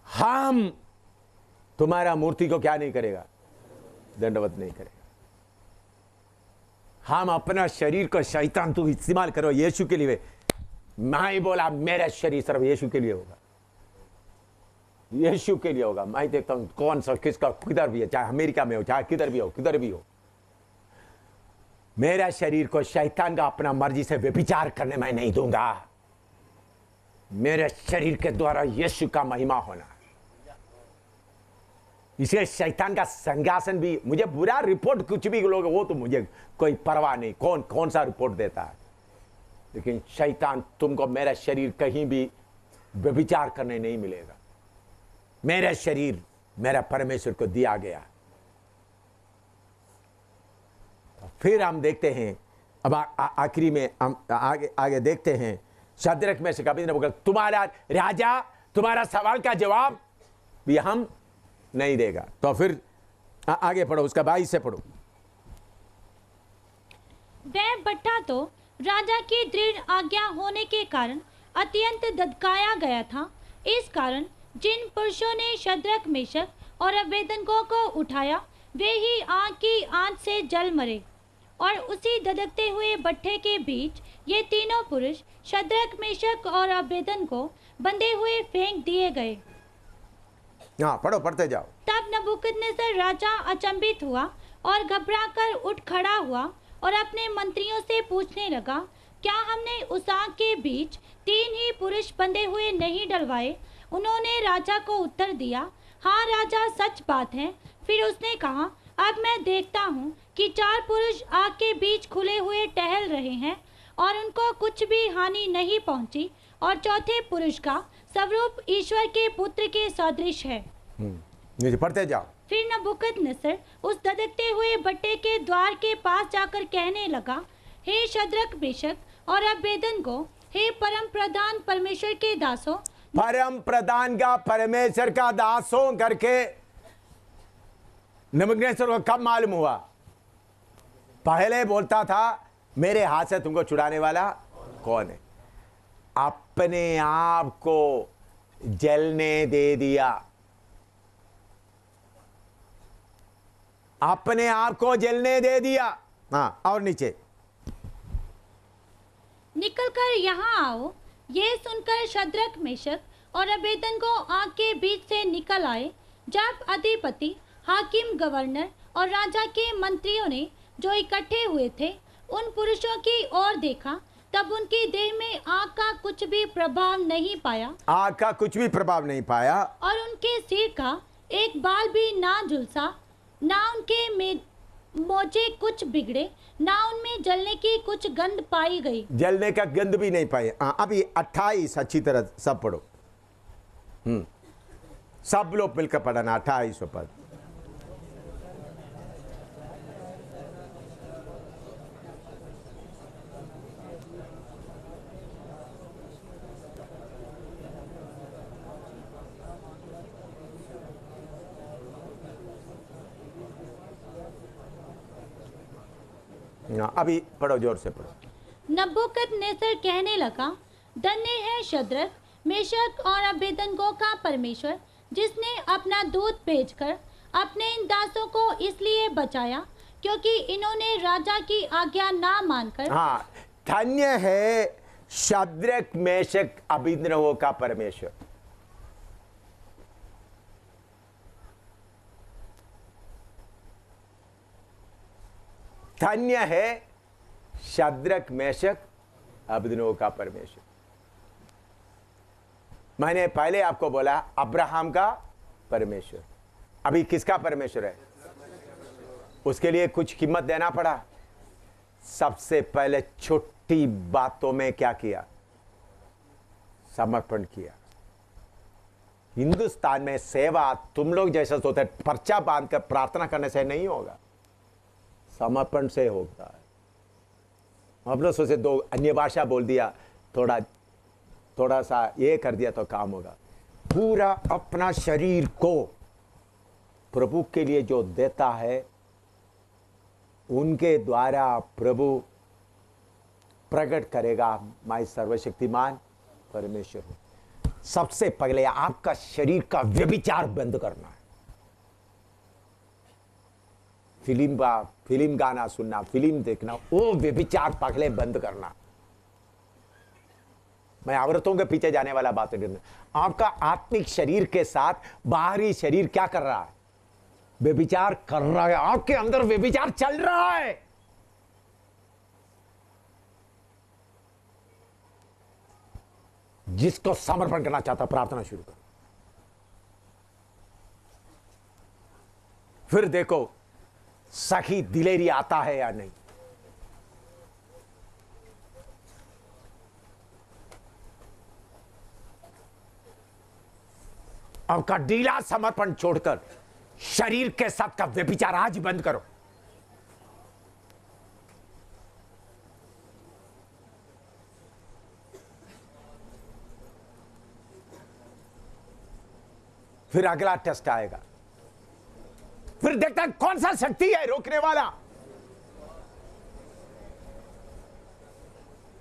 हम तुम्हारा मूर्ति को क्या नहीं करेगा? दंडवत नहीं करेगा। हम अपना शरीर को शैतान तू इस्तेमाल करो यीशु के लिए। मैं ही बोला मेरा शरीर सिर्फ यीशु के लिए होगा, यीशु के लिए होगा। मैं देखता हूं कौन सा किसका किधर भी है, चाहे अमेरिका में हो चाहे किधर भी हो, मेरा शरीर को शैतान का अपना मर्जी से व्यभिचार करने मैं नहीं दूंगा। मेरे शरीर के द्वारा यीशु का महिमा होना। इसलिए शैतान का सिंहासन भी, मुझे बुरा रिपोर्ट कुछ भी लोग वो तो मुझे कोई परवाह नहीं, कौन सा रिपोर्ट देता है, लेकिन शैतान तुमको मेरा शरीर कहीं भी व्यभिचार करने नहीं मिलेगा। मेरा शरीर मेरा परमेश्वर को दिया गया। फिर हम देखते हैं, अब आखिरी में हम आगे देखते हैं। शद्रक में से कभी ने बोला, तुम्हारा राजा तुम्हारा सवाल का जवाब भी हम नहीं देगा। तो फिर आगे पढ़ो, उसका 22 से पढ़ो। वह भट्ठा तो राजा की दृढ़ आज्ञा होने के कारण अत्यंत धधकाया गया था। इस कारण जिन पुरुषों ने शद्रक मेशक और अबेदनगो को उठाया वे ही आग की आंच से जल मरे। और उसी धधकते हुए भट्ठे के बीच ये तीनों पुरुष शद्रक मेशक और अबेदनगो बंधे हुए फेंक दिए गए। हाँ, पढ़ते जाओ। तब नबूकदनेस्सर राजा अचंभित हुआ और घबराकर उठ खड़ा हुआ और अपने मंत्रियों से पूछने लगा, क्या हमने उस आग के बीच 3 ही पुरुष बंधे हुए नहीं डलवाए? उन्होंने राजा को उत्तर दिया, हाँ राजा, सच बात है। फिर उसने कहा, अब मैं देखता हूँ कि 4 पुरुष आग के बीच खुले हुए टहल रहे हैं और उनको कुछ भी हानि नहीं पहुँची, और चौथे पुरुष का स्वरूप ईश्वर के पुत्र के सदृश है। पढ़ते जाओ। फिर नबूकदनेस्सर उस धधकते हुए भट्ठे के द्वार के पास जाकर कहने लगा, हे शद्रक मेशक और अबेदनगो, हे परम प्रधान परमेश्वर के दासों। परम प्रधान का परमेश्वर का दासों करके नबूकदनेस्सर को कब मालूम हुआ? पहले बोलता था मेरे हाथ से तुमको छुड़ाने वाला कौन है। अपने आप को जलने दे दिया, अपने आप को जलने दे दिया। हाँ, और नीचे, निकलकर यहाँ आओ। ये सुनकर शद्रक मेशक और अबेदनगो आग के बीच से निकल आए। जब अधिपति, हाकिम, गवर्नर और राजा के मंत्रियों ने जो इकट्ठे हुए थे उन पुरुषों की ओर देखा, तब उनकी देह में आग का कुछ भी प्रभाव नहीं पाया। आग का कुछ भी प्रभाव नहीं पाया। और उनके सिर का एक बाल भी ना झुलसा, ना उनके में मोचे कुछ बिगड़े, ना उनमें जलने की कुछ गंध पाई गई। जलने का गंध भी नहीं पाए। अभी 28 अच्छी तरह सब पढ़ो। सब लोग मिलकर पढ़ना 28 पद। अभी पढ़ो, जोर से पढ़ो। नबूकदनेस्सर कहने लगा, धन्य है शद्रक, मेशक और अबेदनगो का परमेश्वर, जिसने अपना दूत भेजकर अपने इन दासों को इसलिए बचाया क्योंकि इन्होंने राजा की आज्ञा ना मानकर। हाँ, धन्य है शद्रक मेशक अबेदनगो का परमेश्वर। धन्य है शद्रक मेशक अबेदनगो का परमेश्वर। मैंने पहले आपको बोला अब्राहम का परमेश्वर, अभी किसका परमेश्वर है? उसके लिए कुछ कीमत देना पड़ा। सबसे पहले छोटी बातों में क्या किया? समर्पण किया। हिंदुस्तान में सेवा तुम लोग जैसा सोचते पर्चा बांधकर प्रार्थना करने से नहीं होगा, समर्पण से होता है। हम लोग सोचे दो अन्य भाषा बोल दिया, थोड़ा सा ये कर दिया तो काम होगा। पूरा अपना शरीर को प्रभु के लिए जो देता है, उनके द्वारा प्रभु प्रकट करेगा मैं सर्वशक्तिमान परमेश्वर हूं। सबसे पहले आपका शरीर का व्यभिचार बंद करना है। फिल्म गाना सुनना, फिल्म देखना, वो व्यभिचार पहले बंद करना। मैं औरतों के पीछे जाने वाला बात नहीं। आपका आत्मिक शरीर के साथ बाहरी शरीर क्या कर रहा है? व्यभिचार कर रहा है। आपके अंदर व्यभिचार चल रहा है। जिसको समर्पण करना चाहता प्रार्थना शुरू करो। फिर देखो सही दिलेरी आता है या नहीं। आपका ढीला समर्पण छोड़कर शरीर के साथ का व्यभिचार आज ही बंद करो। फिर अगला टेस्ट आएगा। फिर देखता है कौन सा शक्ति है रोकने वाला।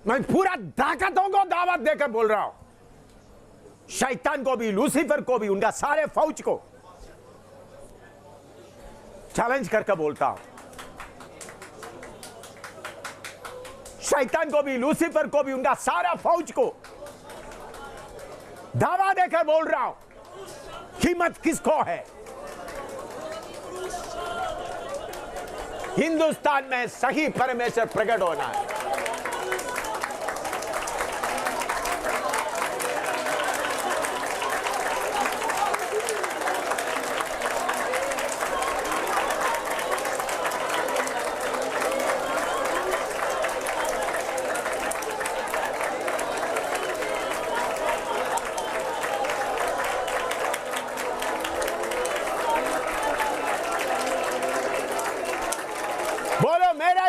मैं पूरा ताकतों को दावत देकर बोल रहा हूं, शैतान को भी, लूसीफर को भी, उनका सारे फौज को चैलेंज करके बोलता हूं। शैतान को भी, लूसीफर को भी, उनका सारा फौज को दावा देकर बोल रहा हूं, कीमत किसको है? हिंदुस्तान में सही परमेश्वर प्रकट होना है।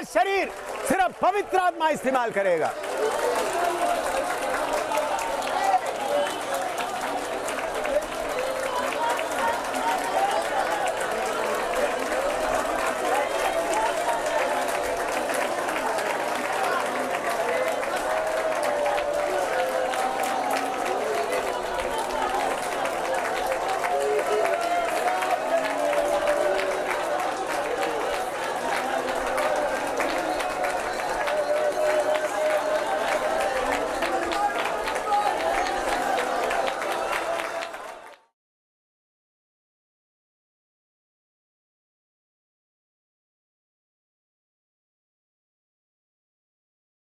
शरीर सिर्फ पवित्र आत्मा इस्तेमाल करेगा।